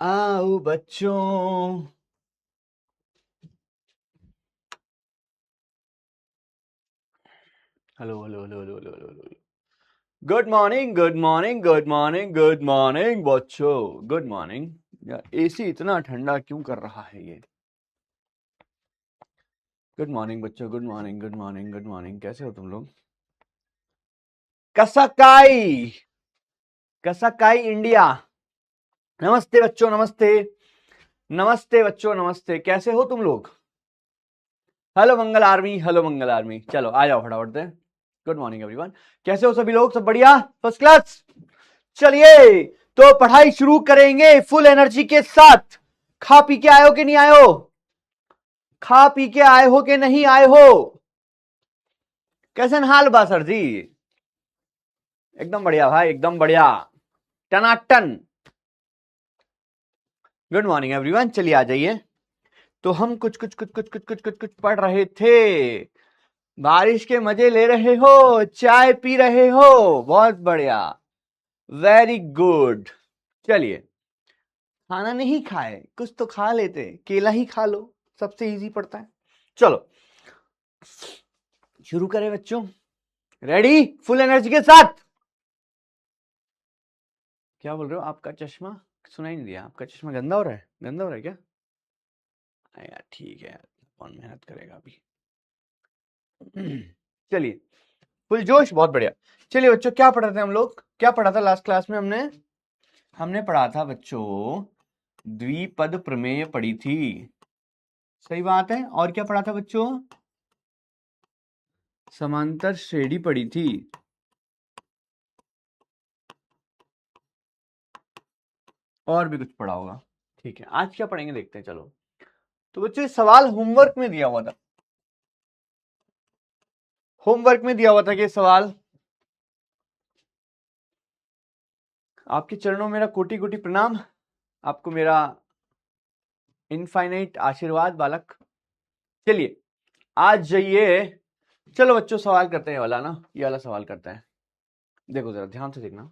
आओ बच्चों। Hello hello hello hello hello hello. Good morning good morning good morning good morning बच्चों, good morning. यार AC इतना ठंडा क्यों कर रहा है ये? गुड मॉर्निंग बच्चों, good morning good morning good morning. कैसे हो तुम लोग? कसाकाई, कसाकाई इंडिया। नमस्ते बच्चों, नमस्ते। नमस्ते बच्चों, नमस्ते। कैसे हो तुम लोग? हेलो मंगल आर्मी, हेलो मंगल आर्मी। चलो आ जाओ फटाफट से। Good morning everyone. कैसे हो सभी लोग? सब बढ़िया, फर्स्ट क्लास। चलिए तो पढ़ाई शुरू करेंगे फुल एनर्जी के साथ। खा पी के आए हो कि नहीं आए हो? खा पी के आए हो कि नहीं आए हो? कैसे हाल बा सर जी? एकदम बढ़िया भाई, एकदम बढ़िया, टनाटन। Good morning everyone. चलिए आ जाइए। तो हम कुछ कुछ कुछ कुछ कुछ कुछ कुछ कुछ पढ़ रहे थे। बारिश के मजे ले रहे हो, चाय पी रहे हो, बहुत बढ़िया, वेरी गुड। चलिए, खाना नहीं खाए कुछ तो खा लेते, केला ही खा लो, सबसे इजी पड़ता है। चलो शुरू करें बच्चों। रेडी? फुल एनर्जी के साथ। क्या बोल रहे हो? आपका चश्मा सुनाई नहीं दिया। आपका चश्मा गंदा हो रहा है? गंदा हो रहा है क्या? यार ठीक है यार, कौन मेहनत करेगा अभी। चलिए, फुल जोश, बहुत बढ़िया। चलिए बच्चों, क्या पढ़ा था हम लोग? क्या पढ़ा था लास्ट क्लास में? हमने हमने पढ़ा था बच्चों, द्विपद प्रमेय पढ़ी थी। सही बात है। और क्या पढ़ा था बच्चों? समांतर श्रेणी पढ़ी थी। और भी कुछ पढ़ा होगा। ठीक है, आज क्या पढ़ेंगे देखते हैं। चलो तो बच्चों, सवाल होमवर्क में दिया हुआ था। होमवर्क में दिया हुआ था कि सवाल। आपके चरणों में मेरा कोटि कोटि प्रणाम। आपको मेरा इनफाइनाइट आशीर्वाद बालक। चलिए आज जाइए। चलो बच्चों, सवाल करते हैं ये वाला ना, ये वाला सवाल करते हैं। देखो जरा ध्यान से देखना।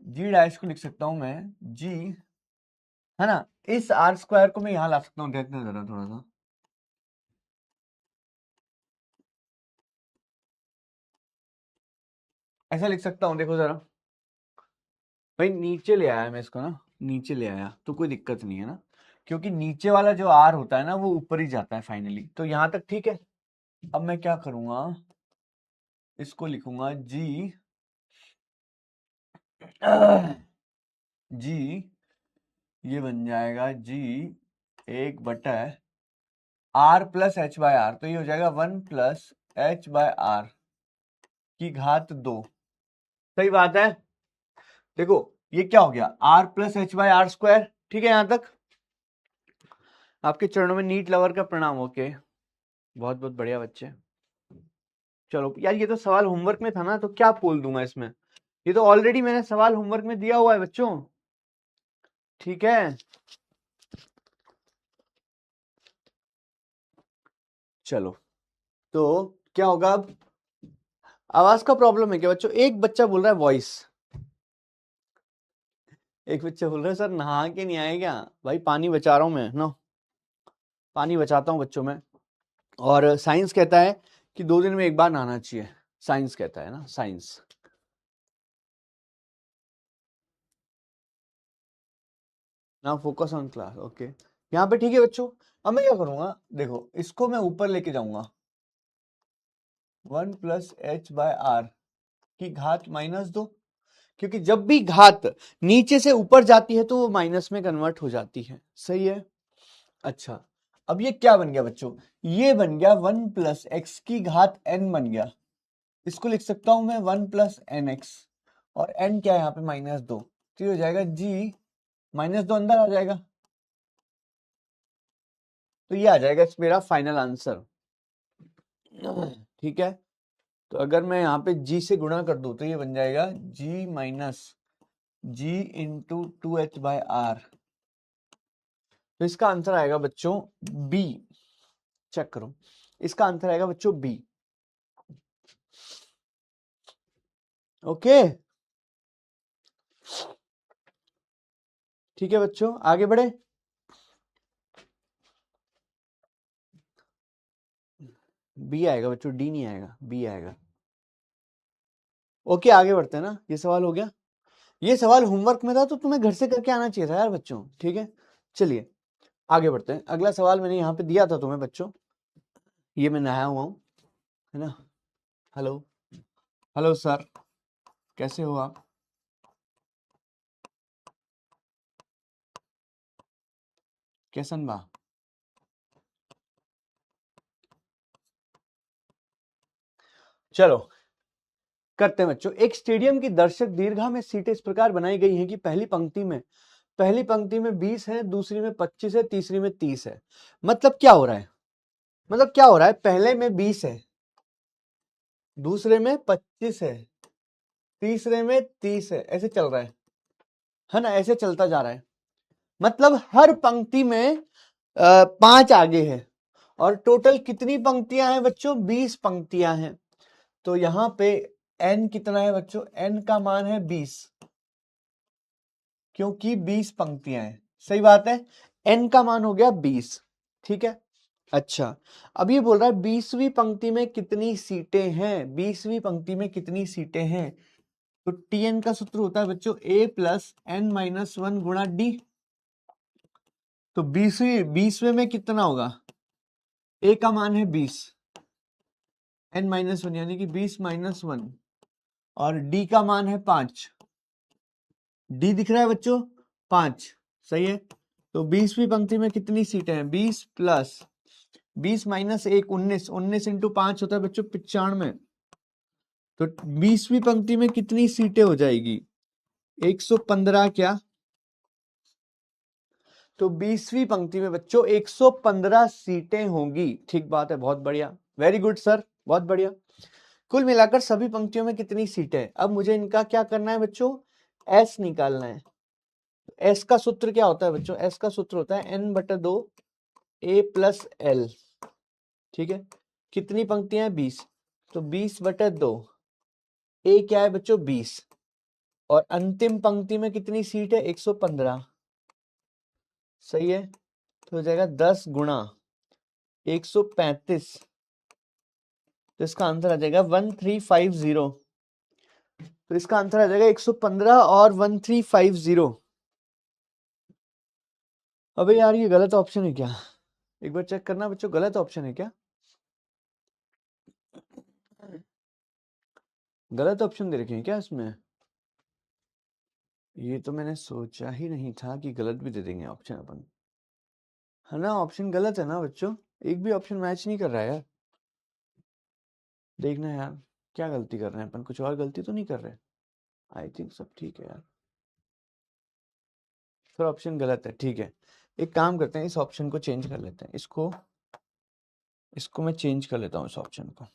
जी डैश को लिख सकता हूं मैं जी, है ना। इस आर स्क्वायर को मैं यहां ला सकता हूं। देखना जरा थोड़ा सा, ऐसा लिख सकता हूं। देखो जरा भाई, नीचे ले आया मैं इसको ना, नीचे ले आया तो कोई दिक्कत नहीं है ना, क्योंकि नीचे वाला जो आर होता है ना वो ऊपर ही जाता है फाइनली। तो यहां तक ठीक है। अब मैं क्या करूंगा, इसको लिखूंगा जी जी, ये बन जाएगा G 1/r plus h by R. तो ये हो जाएगा 1 + h/r की घात 2। सही बात है। देखो ये क्या हो गया, r + h/r स्क्वायर। ठीक है यहां तक? आपके चरणों में नीट लवर का प्रणाम। ओके, बहुत बहुत बढ़िया बच्चे। चलो यार, ये तो सवाल होमवर्क में था ना, तो क्या बोल दूंगा इसमें। ये तो ऑलरेडी मैंने सवाल होमवर्क में दिया हुआ है बच्चों। ठीक है, चलो तो क्या होगा अब? आवाज का प्रॉब्लम है क्या बच्चों? एक बच्चा बोल रहा है वॉइस, एक बच्चा बोल रहा है सर नहा के नहीं आए क्या? भाई पानी बचा रहा हूं मैं ना, पानी बचाता हूँ बच्चों में। और साइंस कहता है कि 2 दिन में एक बार नहाना चाहिए। साइंस कहता है ना, साइंस। ना फोकस ऑन क्लास। ओके, यहाँ पे ठीक है बच्चों। अब मैं क्या करूंगा, देखो इसको मैं ऊपर लेके जाऊंगा। 1 + h/r की घात -2, क्योंकि जब भी घात नीचे से ऊपर जाती है तो वो माइनस में कन्वर्ट हो जाती है। सही है। अच्छा, अब ये क्या बन गया बच्चों? ये बन गया 1 + x की घात n बन गया। इसको लिख सकता हूं मैं 1 + nx, और n क्या है यहाँ पे? -2। तो ये हो जाएगा g, -2 अंदर आ जाएगा। तो ये आ जाएगा मेरा फाइनल आंसर। ठीक है, तो अगर मैं यहाँ पे g से गुणा कर दूं तो ये बन जाएगा g - g × 2h/r। तो इसका आंसर आएगा बच्चों बी। चेक करो, इसका आंसर आएगा बच्चों बी। ओके, ठीक है बच्चों, आगे बढ़े। बी आएगा बच्चों, डी नहीं आएगा, बी आएगा। ओके आगे बढ़ते हैं ना, ये सवाल हो गया। ये सवाल होमवर्क में था तो तुम्हें घर से करके आना चाहिए था यार बच्चों, ठीक है। चलिए आगे बढ़ते हैं। अगला सवाल मैंने यहाँ पे दिया था तुम्हें बच्चों, ये मैं नहाया हुआ हूँ, है ना। हेलो, हेलो सर, कैसे हो आप? कैसन बा? चलो करते हैं बच्चों। एक स्टेडियम की दर्शक दीर्घा में सीटें इस प्रकार बनाई गई हैं कि पहली पंक्ति में 20 है, दूसरी में 25 है, तीसरी में 30 है। मतलब क्या हो रहा है, मतलब क्या हो रहा है, पहले में 20 है, दूसरे में 25 है, तीसरे में 30 है, ऐसे चल रहा है ना, ऐसे चलता जा रहा है। मतलब हर पंक्ति में 5 आगे है, और टोटल कितनी पंक्तियां हैं बच्चों, 20 पंक्तियां हैं। तो यहां पे n कितना है बच्चों, n का मान है 20, क्योंकि 20 पंक्तियां हैं, सही बात है। n का मान हो गया 20, ठीक है। अच्छा, अब ये बोल रहा है 20वीं पंक्ति में कितनी सीटें हैं, 20वीं पंक्ति में कितनी सीटें हैं। तो tn का सूत्र होता है बच्चों a प्लस n माइनस 1 गुणा d। तो 20वें में कितना होगा, a का मान है 20, n माइनस 1 यानी कि 20 माइनस 1, और d का मान है 5। d दिख रहा है बच्चों 5, सही है। तो 20वीं पंक्ति में कितनी सीटें हैं, 20 प्लस 20 माइनस 1 19, 19 इंटू 5 होता है बच्चों 95। तो 20वीं पंक्ति में कितनी सीटें हो जाएगी, 115 क्या। तो 20वीं पंक्ति में बच्चों 115 सीटें होंगी, ठीक बात है, बहुत बढ़िया, वेरी गुड सर, बहुत बढ़िया। कुल मिलाकर सभी पंक्तियों में कितनी सीटें हैं। अब मुझे इनका क्या करना है बच्चों, एस निकालना है। एस का सूत्र क्या होता है बच्चों, एस का सूत्र होता है n/2 a प्लस एल, ठीक है। कितनी पंक्तियां हैं, 20, तो 20/2, ए क्या है बच्चों 20, और अंतिम पंक्ति में कितनी सीट है, 115, सही है। तो हो जाएगा 10 गुणा 135, तो इसका आंसर आ जाएगा 1350। तो इसका आंसर आ जाएगा 115 और 1350। अबे यार ये गलत ऑप्शन है क्या, एक बार चेक करना बच्चों, गलत ऑप्शन है क्या, गलत ऑप्शन दे रखे हैं क्या इसमें। ये तो मैंने सोचा ही नहीं था कि गलत भी दे देंगे ऑप्शन अपन, है ना। ऑप्शन गलत है ना बच्चों, एक भी ऑप्शन मैच नहीं कर रहा है यार। देखना यार क्या गलती कर रहे हैं अपन, कुछ और गलती तो नहीं कर रहे। आई थिंक सब ठीक है यार, फिर ऑप्शन गलत है, ठीक है। एक काम करते हैं, इस ऑप्शन को चेंज कर लेते हैं, इसको मैं चेंज कर लेता हूँ इस ऑप्शन को।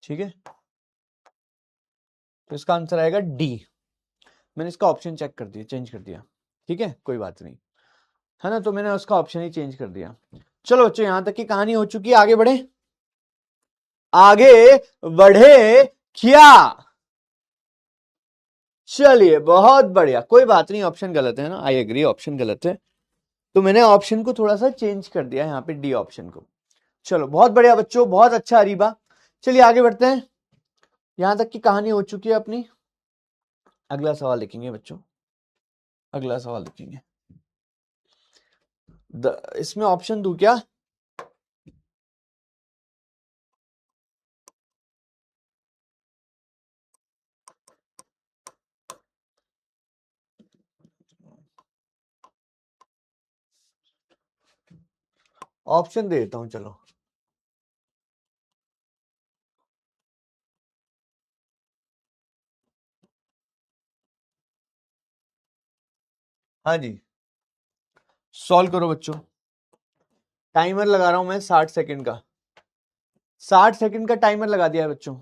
ठीक है, तो इसका आंसर आएगा डी। मैंने इसका ऑप्शन चेक कर दिया, चेंज कर दिया, ठीक है, कोई बात नहीं, है ना। तो मैंने उसका ऑप्शन ही चेंज कर दिया। चलो बच्चों यहां तक की कहानी हो चुकी है, आगे बढ़े, आगे बढ़े क्या। चलिए बहुत बढ़िया, कोई बात नहीं, ऑप्शन गलत है ना, आई एग्री, ऑप्शन गलत है। तो मैंने ऑप्शन को थोड़ा सा चेंज कर दिया यहाँ पे, डी ऑप्शन को। चलो बहुत बढ़िया बच्चों, बहुत अच्छा अरीबा। चलिए आगे बढ़ते हैं, यहां तक की कहानी हो चुकी है अपनी। अगला सवाल देखेंगे बच्चों, अगला सवाल देखेंगे। इसमें ऑप्शन दूं क्या, ऑप्शन दे देता हूं चलो। हाँ जी, सॉल्व करो बच्चों। टाइमर लगा रहा हूं मैं 60 सेकंड का, 60 सेकंड का टाइमर लगा दिया है बच्चों,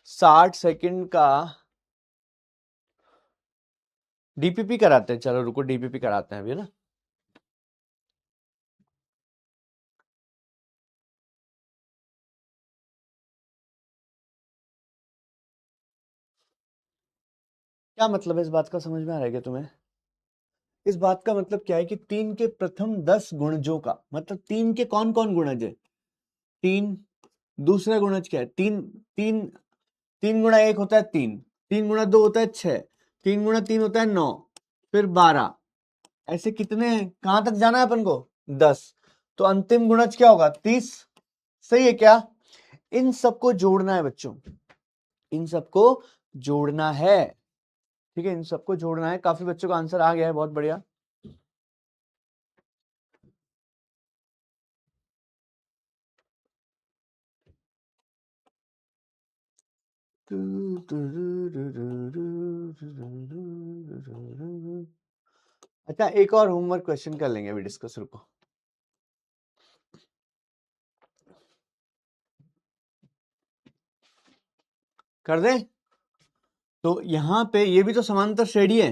60 सेकंड का डीपीपी कराते हैं, चलो रुको डीपीपी कराते हैं अभी ना। क्या मतलब है इस बात का, समझ में आ रहा है क्या तुम्हें? इस बात का मतलब क्या है कि 3 के प्रथम 10 गुणजों का मतलब 3 के कौन कौन गुणज है? 3, दूसरा गुणज क्या है? 3, 3, 3 गुणा 1 होता है 3, 3 गुणा 2 होता है 6, 3 गुणा 3 होता है 9, फिर 12, ऐसे कितने हैं? कहां तक जाना है अपन को? 10। तो अंतिम गुणज क्या होगा? 30। सही है क्या? इन सबको जोड़ना है बच्चों, इन सबको जोड़ना है। ठीक है, इन सबको जोड़ना है। काफी बच्चों का आंसर आ गया है, बहुत बढ़िया। अच्छा, एक और होमवर्क क्वेश्चन कर लेंगे अभी, डिस्कस, रुको। कर दें? तो यहां पे ये भी तो समांतर श्रेणी है,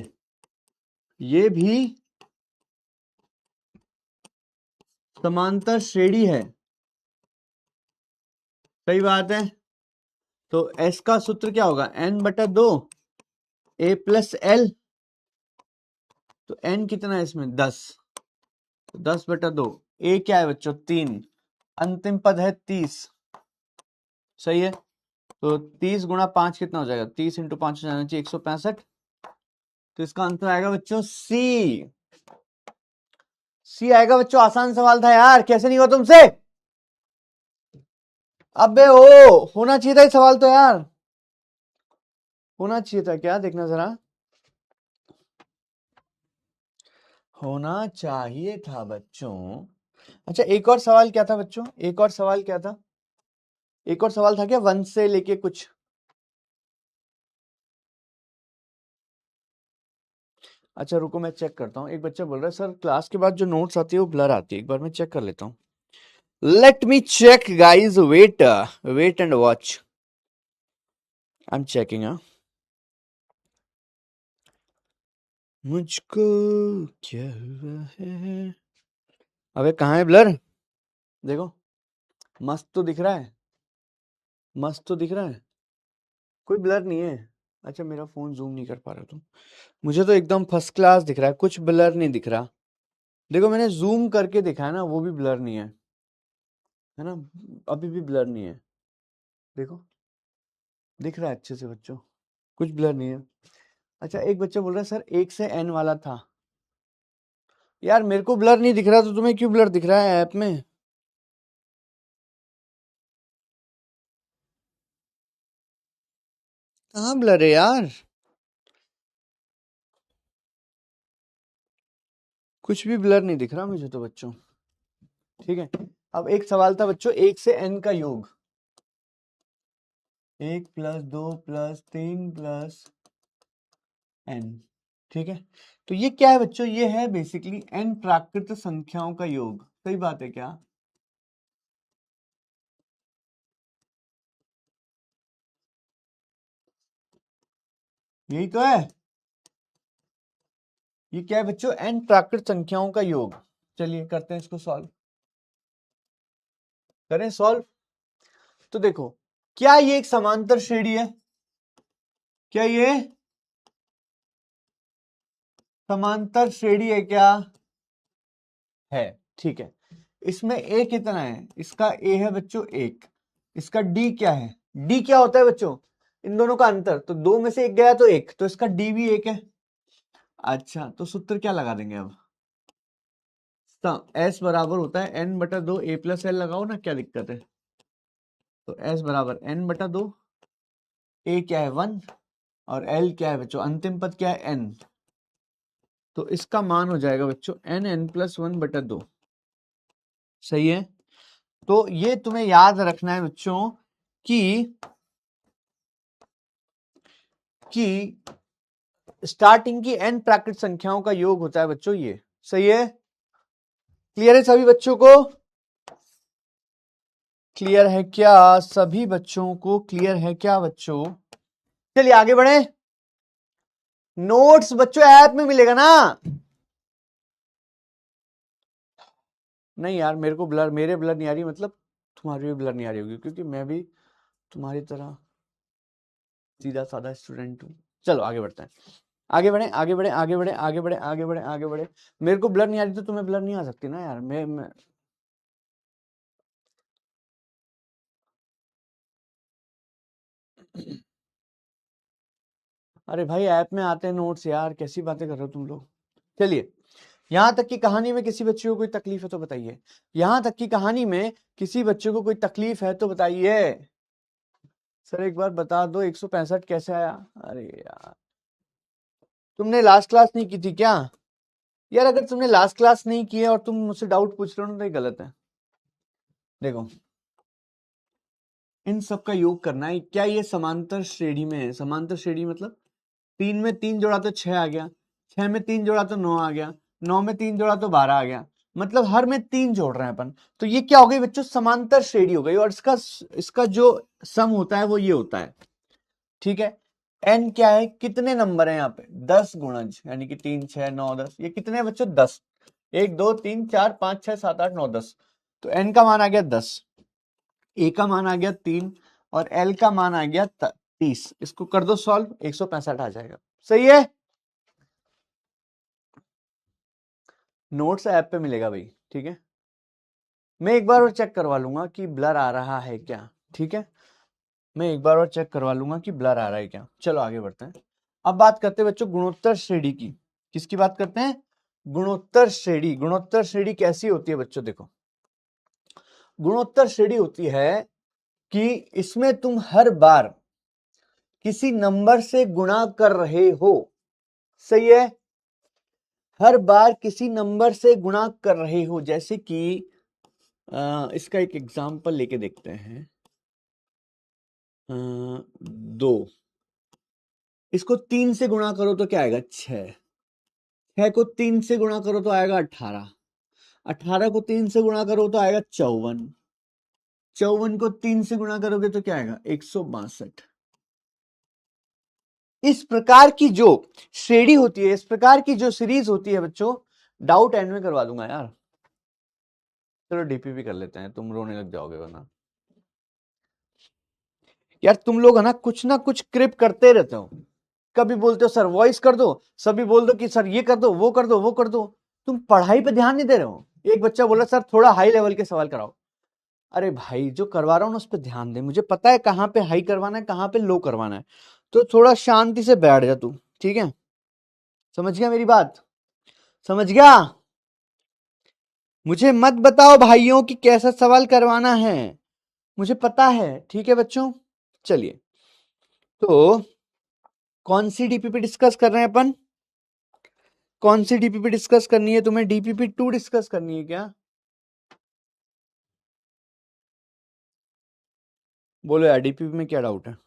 ये भी समांतर श्रेणी है, सही बात है। तो S का सूत्र क्या होगा? n/2 a plus L. तो n कितना है इसमें? 10, तो 10/2। a क्या है बच्चों? 3, अंतिम पद है 30, सही है। तो 30 गुणा 5 कितना हो जाएगा? 30 इंटू 5 हो जाना चाहिए 165। तो इसका आंसर आएगा बच्चों सी। सी आएगा बच्चों। आसान सवाल था यार, कैसे नहीं हुआ तुमसे? अबे ओ, होना चाहिए था ये सवाल तो यार, होना चाहिए था क्या? देखना जरा, होना चाहिए था बच्चों। अच्छा, एक और सवाल क्या था बच्चों? एक और सवाल क्या था? एक और सवाल था क्या 1 से लेके कुछ? अच्छा रुको, मैं चेक करता हूँ। एक बच्चा बोल रहा है सर क्लास के बाद जो नोट्स आती है वो ब्लर आती है, एक बार मैं चेक कर लेता हूँ। Let me check guys, wait wait and watch, I am checking. मुझको क्या हुआ है? अबे कहाँ है ब्लर? देखो, मस्त तो दिख रहा है, मस्त तो दिख रहा है, कोई ब्लर नहीं है। अच्छा, मेरा फोन जूम नहीं कर पा रहा तुम? मुझे तो एकदम फर्स्ट क्लास दिख रहा है, कुछ ब्लर नहीं दिख रहा। देखो, मैंने जूम करके देखा है ना, वो भी ब्लर नहीं है ना? अभी भी ब्लर नहीं है, देखो, दिख रहा है अच्छे से बच्चों, कुछ ब्लर नहीं है। अच्छा, एक बच्चा बोल रहा है सर 1 से n वाला था। यार मेरे को ब्लर नहीं दिख रहा, तो तुम्हें क्यों ब्लर दिख रहा है ऐप में? कहाँ ब्लर है यार? कुछ भी ब्लर नहीं दिख रहा मुझे तो बच्चों। ठीक है, अब एक सवाल था बच्चों 1 से n का योग, 1 प्लस 2 प्लस 3 प्लस n। ठीक है, तो ये क्या है बच्चों? ये है बेसिकली n प्राकृत संख्याओं का योग, सही बात है क्या? यही तो है, ये क्या है बच्चों? n प्राकृत संख्याओं का योग। चलिए करते हैं इसको सॉल्व, करें सॉल्व। तो देखो, क्या ये एक समांतर श्रेणी है? क्या ये समांतर श्रेणी है क्या? है, ठीक है। इसमें a कितना है? इसका a है बच्चों 1, इसका d क्या है? d क्या होता है बच्चों? इन दोनों का अंतर, तो 2 में से 1 गया तो 1, तो इसका d भी 1 है। अच्छा, तो सूत्र क्या लगा देंगे अब? S बराबर होता है n/2 a प्लस एल, लगाओ ना, क्या दिक्कत है? तो S बराबर n/2, a क्या है 1 और l क्या है बच्चों? अंतिम पद क्या है? n। तो इसका मान हो जाएगा बच्चों n+1/2, सही है। तो ये तुम्हें याद रखना है बच्चों कि स्टार्टिंग की n प्राकृत संख्याओं का योग होता है बच्चों ये, सही है। क्लियर है सभी बच्चों को? क्लियर है क्या? सभी बच्चों को क्लियर है क्या बच्चों? चलिए आगे बढ़े। नोट्स बच्चों ऐप में मिलेगा ना। नहीं यार, मेरे को ब्लर, मेरे ब्लर नहीं आ रही, मतलब तुम्हारी भी ब्लर नहीं आ रही होगी, क्योंकि मैं भी तुम्हारी तरह सीधा साधा स्टूडेंट हूँ। चलो आगे बढ़ते हैं, आगे बढ़े आगे बढ़े आगे बढ़े आगे बढ़े आगे बढ़े आगे बढ़े। मेरे को ब्लर नहीं आ रही तो तुम्हें ब्लर नहीं आ सकती ना यार। मैं अरे भाई ऐप में आते हैं नोट्स यार, कैसी बातें कर रहे हो तुम लोग। चलिए, यहां तक की कहानी में किसी बच्चे को कोई तकलीफ है तो बताइए। यहां तक की कहानी में किसी बच्चे को कोई तकलीफ है तो बताइए। सर एक बार बता दो 165 कैसे आया। अरे यार, तुमने लास्ट क्लास नहीं की थी क्या? यार अगर तुमने लास्ट क्लास नहीं की है और तुम मुझसे डाउट पूछ रहे हो ना, तो ये गलत है। देखो, इन सब का योग करना है। क्या ये समांतर श्रेणी में है? समांतर श्रेणी मतलब 3 में 3 जोड़ा तो 6 आ गया, 6 में 3 जोड़ा तो 9 आ गया, 9 में 3 जोड़ा तो 12 आ गया, मतलब हर में 3 जोड़ रहे हैं अपन। तो ये क्या हो गई बच्चों? समांतर श्रेणी हो गई। और इसका जो सम होता है वो ये होता है, ठीक है। n क्या है, कितने नंबर है यहाँ पे? 10 गुणज, यानी कि 3 6 9 10। ये कितने हैं बच्चों? 10। 1 2 3 4 5 6 7 8 9 10। तो n का मान आ गया 10, a का मान आ गया 3, और l का मान आ गया 30। इसको कर दो सॉल्व, 165 आ जाएगा। सही है। नोट्स ऐप पे मिलेगा भाई, ठीक है। मैं एक बार और चेक करवा लूंगा कि ब्लर आ रहा है क्या, ठीक है। मैं एक बार और चेक करवा लूंगा कि ब्लर आ रहा है क्या। चलो आगे बढ़ते हैं। अब बात करते हैं बच्चों गुणोत्तर श्रेणी की। किसकी बात करते हैं? गुणोत्तर श्रेणी। गुणोत्तर श्रेणी कैसी होती है बच्चों? देखो, गुणोत्तर श्रेणी होती है कि इसमें तुम हर बार किसी नंबर से गुणा कर रहे हो। सही है, हर बार किसी नंबर से गुणा कर रहे हो। जैसे कि इसका एक एग्जांपल लेके देखते हैं। 2, इसको 3 से गुणा करो तो क्या आएगा? 6। 6 को 3 से गुणा करो तो आएगा 18। 18 को 3 से गुणा करो तो आएगा 54। 54 को 3 से गुणा करोगे तो क्या आएगा? 162। इस प्रकार की जो श्रेणी होती है, इस प्रकार की जो सीरीज होती है बच्चों, डाउट एंड में करवा दूंगा यार। चलो डीपीपी कर लेते हैं, तुम रोने लग जाओगे वरना। यार तुम लोग है ना कुछ क्रिप करते रहते हो। कभी बोलते हो सर वॉइस कर दो, सभी बोल दो कि सर ये कर दो, वो कर दो, वो कर दो। तुम पढ़ाई पे ध्यान नहीं दे रहे हो। एक बच्चा बोला सर थोड़ा हाई लेवल के सवाल कराओ। अरे भाई, जो करवा रहा हूं ना उस पर ध्यान दे। मुझे पता है कहाँ पे हाई करवाना है, कहाँ पे लो करवाना है। तो थोड़ा शांति से बैठ जा तू, ठीक है। समझ गया मेरी बात? समझ गया? मुझे मत बताओ भाइयों कि कैसा सवाल करवाना है, मुझे पता है, ठीक है बच्चों। चलिए, तो कौन सी डीपीपी डिस्कस कर रहे हैं अपन? कौन सी डीपीपी डिस्कस करनी है तुम्हें? डीपीपी 2 डिस्कस करनी है क्या? बोलो यार, डीपीपी में क्या डाउट है?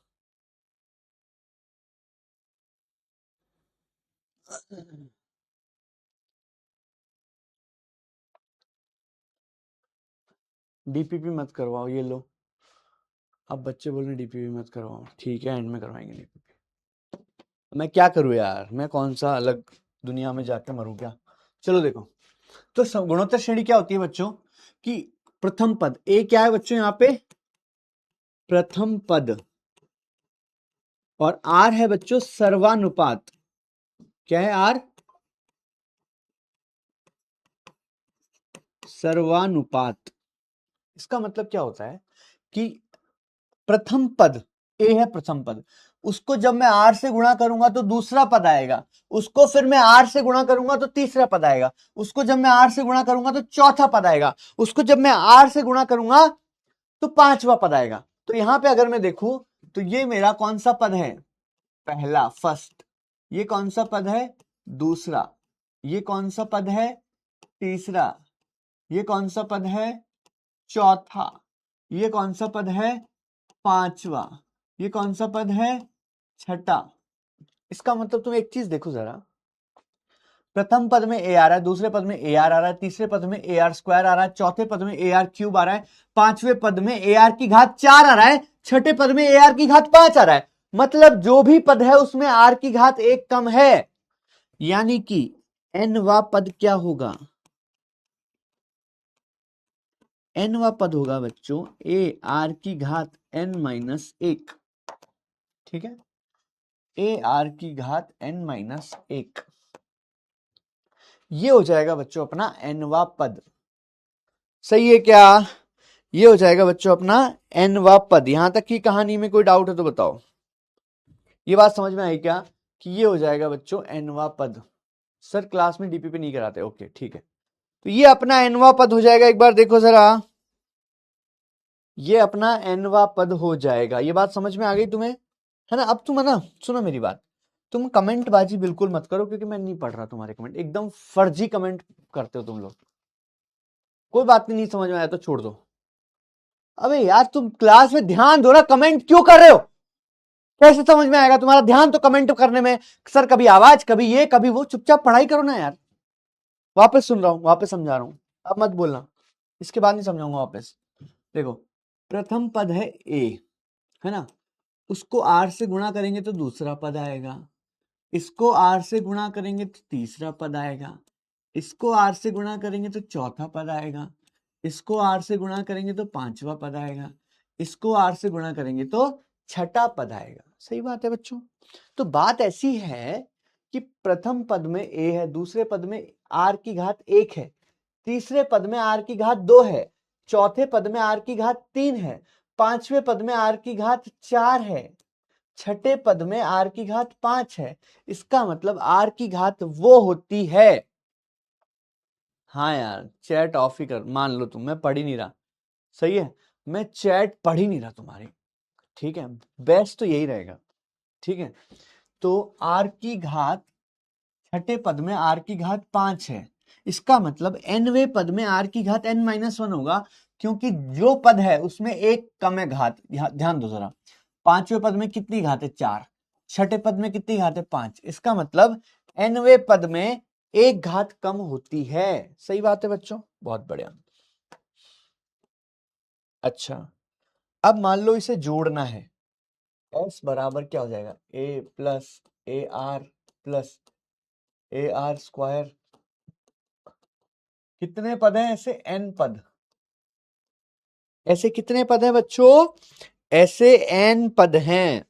डीपीपी मत करवाओ, ये लो। अब बच्चे बोल रहे डीपीपी मत करवाओ, ठीक है, एंड में करवाएंगे डीपीपी। मैं क्या करूं यार, मैं कौन सा अलग दुनिया में जाके मरूं क्या? चलो देखो, तो गुणोत्तर श्रेणी क्या होती है बच्चों? कि प्रथम पद ए क्या है बच्चों यहाँ पे? प्रथम पद। और आर है बच्चों सर्वानुपात। क्या है आर? सर्वानुपात। इसका मतलब क्या होता है कि प्रथम पद ए है, प्रथम पद, उसको जब मैं आर से गुणा करूंगा तो दूसरा पद आएगा, उसको फिर मैं आर से गुणा करूंगा तो तीसरा पद आएगा, उसको जब मैं आर से गुणा करूंगा तो चौथा पद आएगा, उसको जब मैं आर से गुणा करूंगा तो पांचवा पद आएगा। तो यहां पे अगर मैं देखूं तो ये मेरा कौन सा पद है? पहला, फर्स्ट। ये कौन सा पद है? दूसरा। ये कौन सा पद है? तीसरा। ये कौन सा पद है? चौथा। ये कौन सा पद है? पांचवा। ये कौन सा पद है? छठा। इसका मतलब तुम एक चीज देखो जरा, प्रथम पद में ए आ रहा है, दूसरे पद में ए आर आ रहा है, तीसरे पद में ए आर स्क्वायर आ रहा है, चौथे पद में ए आर क्यूब आ रहा है, पांचवें पद में ए आर की घात 4 आ रहा है, छठे पद में ए आर की घात 5 आ रहा है। मतलब जो भी पद है उसमें r की घात 1 कम है, यानी कि nवा पद क्या होगा, nवा पद होगा बच्चों a r की घात n-1, ठीक है, a r की घात n-1, ये हो जाएगा बच्चों अपना nवा पद। सही है क्या? ये हो जाएगा बच्चों अपना nवा पद। यहां तक की कहानी में कोई डाउट है तो बताओ, ये बात समझ में आई क्या कि ये हो जाएगा बच्चों nवा पद। सर क्लास में डीपीपी नहीं कराते, ओके ठीक है। तो ये अपना nवा पद हो जाएगा, एक बार देखो जरा, ये अपना nवा पद हो जाएगा। ये बात समझ में आ गई तुम्हें, है ना? अब तुम है ना, सुनो मेरी बात, तुम कमेंट बाजी बिल्कुल मत करो, क्योंकि मैं नहीं पढ़ रहा तुम्हारे कमेंट, एकदम फर्जी कमेंट करते हो तुम लोग। कोई बात नहीं समझ में आया तो छोड़ दो। अबे यार तुम क्लास में ध्यान दो ना, कमेंट क्यों कर रहे हो? कैसे समझ में आएगा? तुम्हारा ध्यान तो कमेंट करने में, सर कभी आवाज कभी ये कभी वो, चुपचाप पढ़ाई करो ना यार। वापस सुन रहा हूं, वापस समझा रहा हूं, अब मत बोलना, इसके बाद नहीं समझाऊंगा वापस। देखो, प्रथम पद है ए, है ना, उसको r से गुणा करेंगे तो दूसरा पद आएगा, इसको r से गुणा करेंगे तो तीसरा पद आएगा, इसको r से गुणा करेंगे तो चौथा पद आएगा, इसको r से गुणा करेंगे तो पांचवा पद आएगा, इसको r से गुणा करेंगे तो छठा पद आएगा। सही बात है बच्चों। तो बात ऐसी है कि प्रथम पद में a है, दूसरे पद में r की घात 1 है, तीसरे पद में r की घात 2 है, चौथे पद में r की घात 3 है, पांचवें पद में r की घात 4 है, छठे पद में r की घात 5 है। इसका मतलब r की घात वो होती है, हाँ यार चैट ऑफ ही कर, मान लो तुम, मैं पढ़ ही नहीं रहा, सही है, मैं चैट पढ़ ही नहीं रहा तुम्हारी, ठीक है, बेस्ट तो यही रहेगा, ठीक है। तो r की घात, छठे पद में r की घात 5 है, इसका मतलब nवें पद में r की घात n-1 होगा, क्योंकि जो पद है उसमें एक कम है घात। ध्यान दो जरा, पांचवें पद में कितनी घात है? 4, छठे पद में कितनी घात है? 5, इसका मतलब nवें पद में एक घात कम होती है। सही बात है बच्चों, बहुत बढ़िया। अच्छा, अब मान लो इसे जोड़ना है, s बराबर क्या हो जाएगा, a plus A R plus A R square, कितने पद हैं ऐसे? n पद। ऐसे कितने पद हैं बच्चों? ऐसे n पद हैं।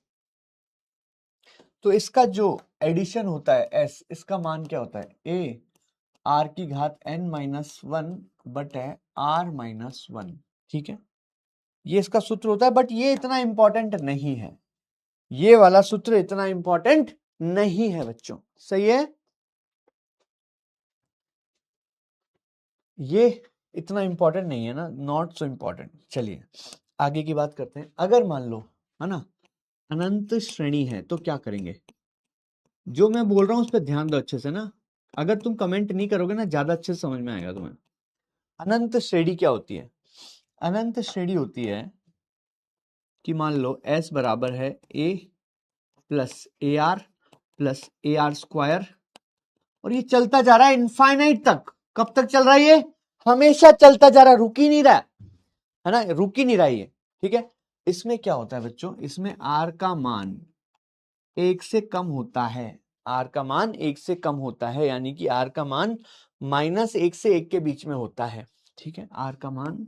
तो इसका जो एडिशन होता है s, इसका मान क्या होता है? a r की घात n-1 बटे r-1, ठीक है, ये इसका सूत्र होता है। बट ये इतना इंपॉर्टेंट नहीं है, ये वाला सूत्र इतना इंपॉर्टेंट नहीं है बच्चों, सही है, ये इतना इंपॉर्टेंट नहीं है ना, नॉट सो इंपॉर्टेंट। चलिए आगे की बात करते हैं। अगर मान लो, है ना, अनंत श्रेणी है तो क्या करेंगे? जो मैं बोल रहा हूं उस पर ध्यान दो अच्छे से ना, अगर तुम कमेंट नहीं करोगे ना, ज्यादा अच्छे से समझ में आएगा तुम्हें। अनंत श्रेणी क्या होती है? अनंत श्रेणी होती है कि मान लो s बराबर है a plus A R plus A R square, और ये चलता जा रहा है इनफाइनाइट तक। कब तक चल रहा है ये? हमेशा चलता जा रहा है, रुक ही नहीं रहा है ना, रुक ही नहीं रहा है, ठीक है। इसमें क्या होता है बच्चों? इसमें r का मान 1 से कम होता है, r का मान 1 से कम होता है, यानी कि r का मान -1 से 1 के बीच में होता है, ठीक है, r का मान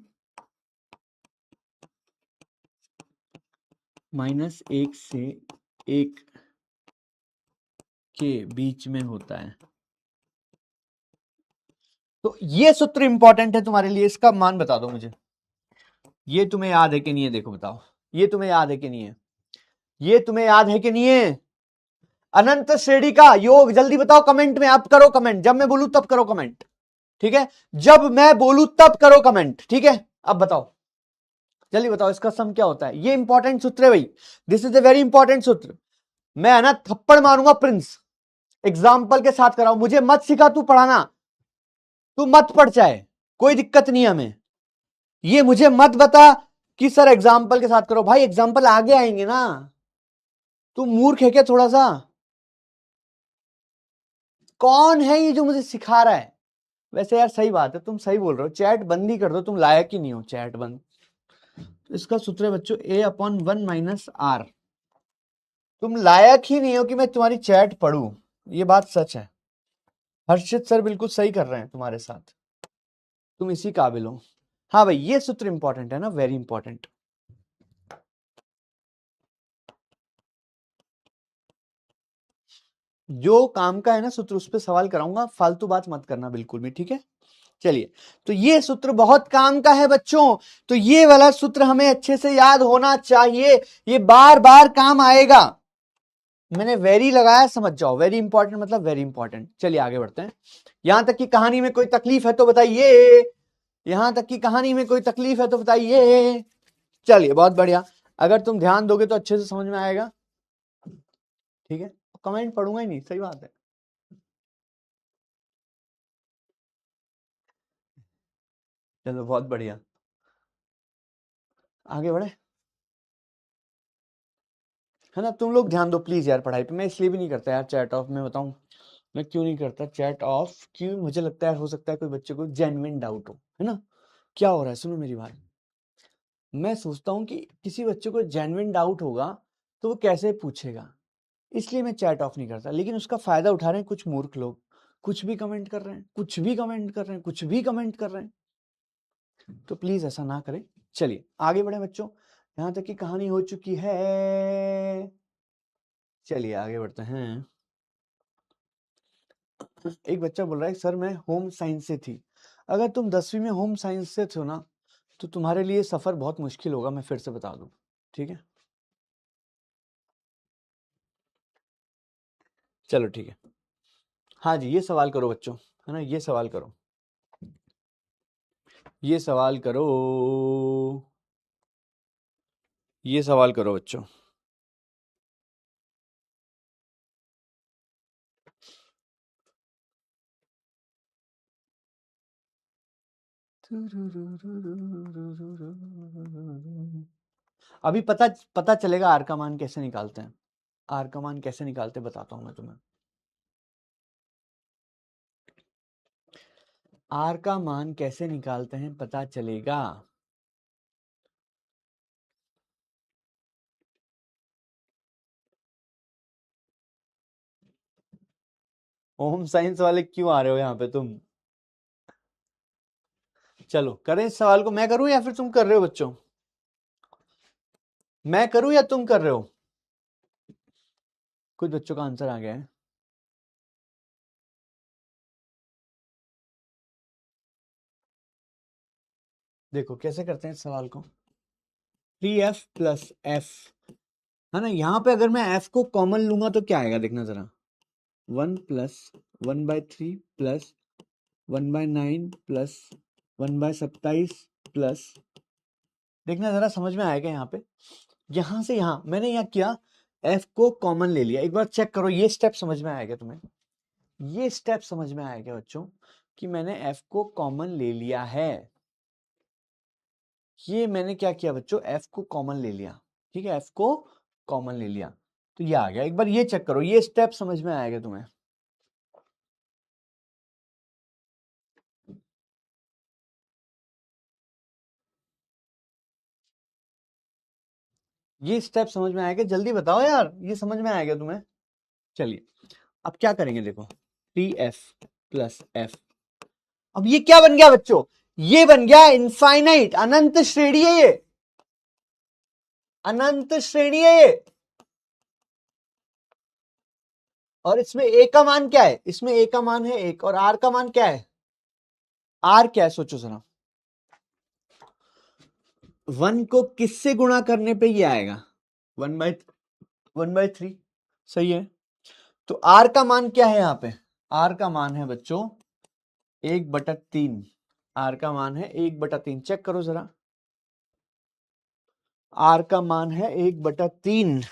-1 से 1 के बीच में होता है। तो ये सूत्र इंपॉर्टेंट है तुम्हारे लिए, इसका मान बता दो मुझे, ये तुम्हें याद है कि नहीं है? देखो बताओ, ये तुम्हें याद है कि नहीं है? ये तुम्हें याद है कि नहीं है? अनंत श्रेणी का योग, जल्दी बताओ कमेंट में, अब करो कमेंट, जब मैं बोलूं तब करो कमेंट, ठीक है, जब मैं बोलूं तब करो कमेंट, ठीक है। अब बताओ, जल्दी बताओ इसका सम क्या होता है? ये इंपॉर्टेंट सूत्र है भाई, this is a very important सूत्र। मैं है ना थप्पड़ मारूंगा प्रिंस, एग्जाम्पल के साथ कराओ, मुझे मत सिखा तू पढ़ाना, तू मत पढ़ चाहे, कोई दिक्कत नहीं है हमें, ये मुझे मत बता कि सर एग्जाम्पल के साथ करो। भाई एग्जाम्पल आगे आएंगे ना, तू मूर्ख है क्या थोड़ा सा? कौन है ये जो मुझे सिखा रहा है? वैसे यार सही बात है, तुम सही बोल रहे हो, चैट बंद ही कर दो, तुम लायक ही नहीं हो चैट बंद। तो इसका सूत्र है बच्चों a/1 - r, तुम लायक ही नहीं हो कि मैं तुम्हारी चैट पढूं, ये बात सच है। हर्षित सर बिल्कुल सही कर रहे हैं तुम्हारे साथ, तुम इसी काबिल हो। हाँ भाई, ये सूत्र इंपॉर्टेंट है ना, वेरी इंपॉर्टेंट। जो काम का है ना सूत्र, उस पर सवाल कराऊंगा, फालतू बात मत करना बिल्कुल भी, ठीक है। चलिए, तो ये सूत्र बहुत काम का है बच्चों, तो ये वाला सूत्र हमें अच्छे से याद होना चाहिए, ये बार बार काम आएगा। मैंने वेरी लगाया, समझ जाओ, वेरी इंपॉर्टेंट मतलब वेरी इंपॉर्टेंट। चलिए आगे बढ़ते हैं। यहां तक की कहानी में कोई तकलीफ है तो बताइए, यहां तक की कहानी में कोई तकलीफ है तो बताइए। चलिए बहुत बढ़िया, अगर तुम ध्यान दोगे तो अच्छे से समझ में आएगा, ठीक है। कमेंट पढ़ूंगा ही नहीं, सही बात है। चलो बहुत बढ़िया, आगे बढ़े, है ना। तुम लोग ध्यान दो प्लीज यार पढ़ाई पे। मैं इसलिए भी नहीं करता यार चैट ऑफ, मैं बताऊं मैं क्यों नहीं करता चैट ऑफ, क्यों, मुझे लगता है हो सकता है कोई बच्चे को जेन्युइन डाउट हो, है ना। क्या हो रहा है, सुनो मेरी बात। मैं सोचता हूँ कि किसी बच्चे को जेन्युइन डाउट होगा तो वो कैसे पूछेगा, इसलिए मैं चैट ऑफ नहीं करता। लेकिन उसका फायदा उठा रहे हैं कुछ मूर्ख लोग, कुछ भी कमेंट कर रहे हैं, कुछ भी कमेंट कर रहे हैं, कुछ भी कमेंट कर रहे हैं, तो प्लीज ऐसा ना करें। चलिए आगे बढ़े बच्चों, यहां तक की कहानी हो चुकी है। चलिए आगे बढ़ते हैं। एक बच्चा बोल रहा है सर मैं होम साइंस से थी। अगर तुम 10वीं में होम साइंस से थे ना, तो तुम्हारे लिए सफर बहुत मुश्किल होगा, मैं फिर से बता दूं, ठीक है। चलो ठीक है, हाँ जी, ये सवाल करो बच्चों, है ना, ये सवाल करो, ये सवाल करो, ये सवाल करो बच्चों। अभी पता पता चलेगा आर का मान कैसे निकालते हैं, आर का मान कैसे निकालते बताता हूं मैं तुम्हें। आर का मान कैसे निकालते हैं पता चलेगा। होम साइंस वाले क्यों आ रहे हो यहाँ पे तुम। चलो करें इस सवाल को, मैं करूं या फिर तुम कर रहे हो बच्चों, मैं करूं या तुम कर रहे हो। कुछ बच्चों का आंसर आ गया है। देखो कैसे करते हैं इस सवाल को, 3f प्लस एफ, है ना। यहां पे अगर मैं f को कॉमन लूंगा तो क्या आएगा, देखना जरा, 1 प्लस 1/3 प्लस 1/9 प्लस 1/27 प्लस, देखना जरा समझ में आएगा यहाँ पे। यहां से यहां मैंने यहाँ किया, f को कॉमन ले लिया। एक बार चेक करो, ये स्टेप समझ में आएगा तुम्हें, ये स्टेप समझ में आएगा बच्चों कि मैंने f को कॉमन ले लिया है। ये मैंने क्या किया बच्चों, f को कॉमन ले लिया, ठीक है, f को कॉमन ले लिया, तो ये आ गया। एक बार ये चेक करो, ये स्टेप समझ में आएगा तुम्हें। ये स्टेप समझ में आएगा, जल्दी बताओ यार, ये समझ में आएगा तुम्हें। चलिए अब क्या करेंगे, देखो 3f प्लस f, अब ये क्या बन गया बच्चों, ये बन गया इनफाइनाइट, अनंत श्रेणी है ये, अनंत श्रेणी है ये। और इसमें a का मान क्या है, इसमें a का मान है 1 और r का मान क्या है, r क्या है सोचो जरा। 1 को किससे गुणा करने पे ये आएगा, 1/3, सही है। तो r का मान क्या है यहाँ पे, r का मान है बच्चों 1/3, r का मान है 1/3, चेक करो जरा, r का मान है 1/3।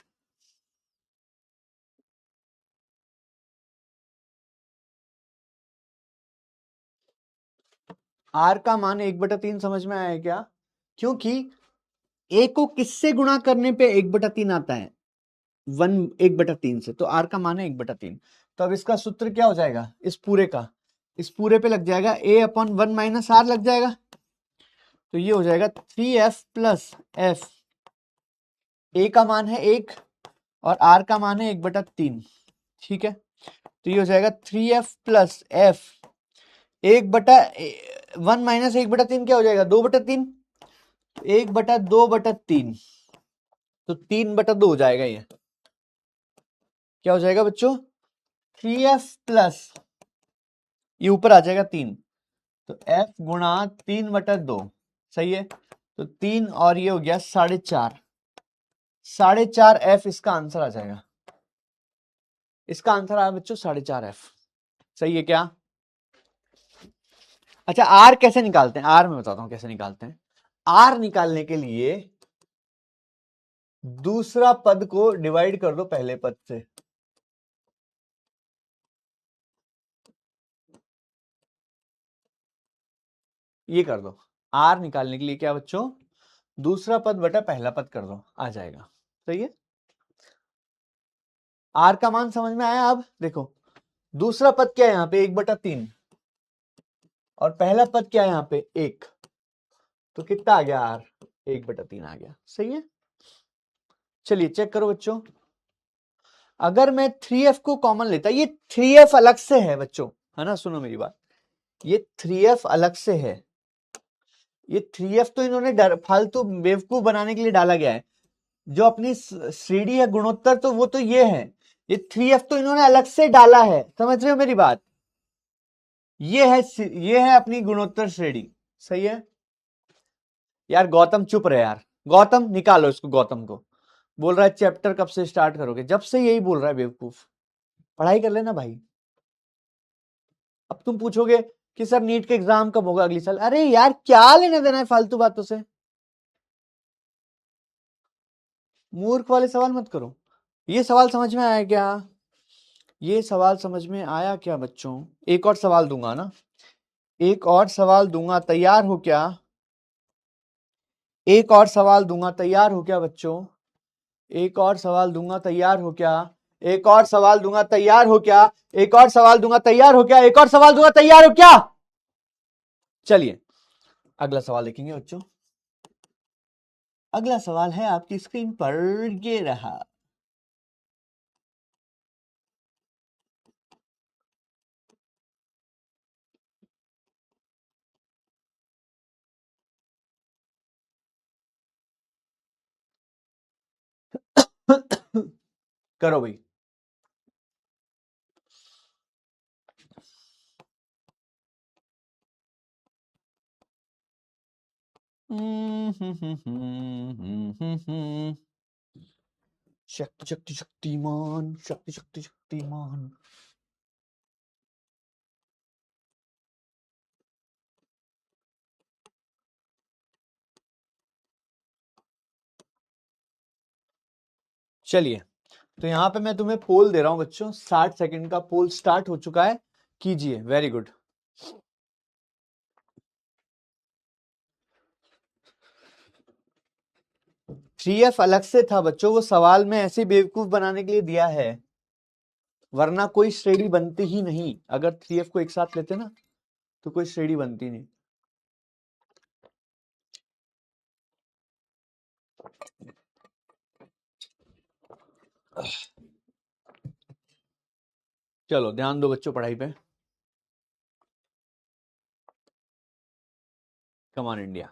r का मान 1/3 समझ में आया क्या, क्योंकि a को किससे गुणा करने पे 1/3 आता है, 1/3 से, तो r का मान है 1/3। तो अब इसका सूत्र क्या हो जाएगा, इस पूरे का, इस पूरे पे लग जाएगा a/1 माइनस r लग जाएगा, तो ये हो जाएगा 3f प्लस f। a का मान है 1 और आर का मान है 1/3। ठीक है, तो ये हो जाएगा 3f प्लस एफ 1/1 - 1/3 क्या हो जाएगा, 2/3। 1/2/3 तो 3/2 हो जाएगा। ये क्या हो जाएगा बच्चों, 3f प्लस ये ऊपर आ जाएगा 3, तो f गुणा 3/2 सही है। तो 3 और ये हो गया 4.5, 4.5f इसका आंसर आ जाएगा। इसका आंसर आया बच्चों 4.5f। सही है क्या? अच्छा, आर कैसे निकालते हैं, आर मैं बताता हूं कैसे निकालते हैं। आर निकालने के लिए दूसरा पद को डिवाइड कर दो पहले पद से। ये कर दो, आर निकालने के लिए क्या बच्चों, दूसरा पद बटा पहला पद कर दो, आ जाएगा। सही है, आर का मान समझ में आया। अब देखो दूसरा पद क्या है यहाँ पे, 1/3 और पहला पद क्या है यहाँ पे 1, तो कितना आ गया आर, 1/3 आ गया। सही है, चलिए चेक करो बच्चों। अगर मैं 3f को कॉमन लेता, ये 3f अलग से है बच्चों, है ना, सुनो मेरी बात, ये 3f अलग से है। ये 3f तो इन्होंने फालतू बेवकूफ बनाने के लिए डाला गया है। जो अपनी श्रेणी है गुणोत्तर, तो वो तो ये है। ये 3f तो इन्होंने अलग से डाला है, समझ रहे हो मेरी बात। ये है अपनी गुणोत्तर श्रेणी। सही है यार, गौतम चुप रहे यार, गौतम निकालो इसको, गौतम को बोल रहा है चैप्टर कब से स्टार्ट करोगे, जब से यही बोल रहा है बेवकूफ। पढ़ाई कर लेना भाई। अब तुम पूछोगे कि सर नीट के एग्जाम कब होगा अगली साल, अरे यार क्या लेने देना है फालतू बातों से, मूर्ख वाले सवाल मत करो। ये सवाल समझ में आया क्या, ये सवाल समझ में आया क्या बच्चों? एक और सवाल दूंगा ना, एक और सवाल दूंगा, तैयार हो क्या? एक और सवाल दूंगा, तैयार हो क्या बच्चों? एक और सवाल दूंगा, तैयार हो क्या? एक और सवाल दूंगा, तैयार हो क्या? एक और सवाल दूंगा, तैयार हो क्या? एक और सवाल दूंगा, तैयार हो क्या? चलिए अगला सवाल देखेंगे बच्चों। अगला सवाल है आपकी स्क्रीन पर, ये रहा। करो भाई। शक्ति शक्ति शक्तिमान, शक्ति शक्ति शक्तिमान। चलिए, तो यहां पे मैं तुम्हें पोल दे रहा हूं बच्चों, 60 सेकंड का पोल स्टार्ट हो चुका है, कीजिए। Very good. 3f अलग से था बच्चों, वो सवाल में ऐसे बेवकूफ बनाने के लिए दिया है, वरना कोई श्रेणी बनती ही नहीं। अगर 3f को एक साथ लेते ना तो कोई श्रेणी बनती नहीं। चलो ध्यान दो बच्चों पढ़ाई पे। Come on India.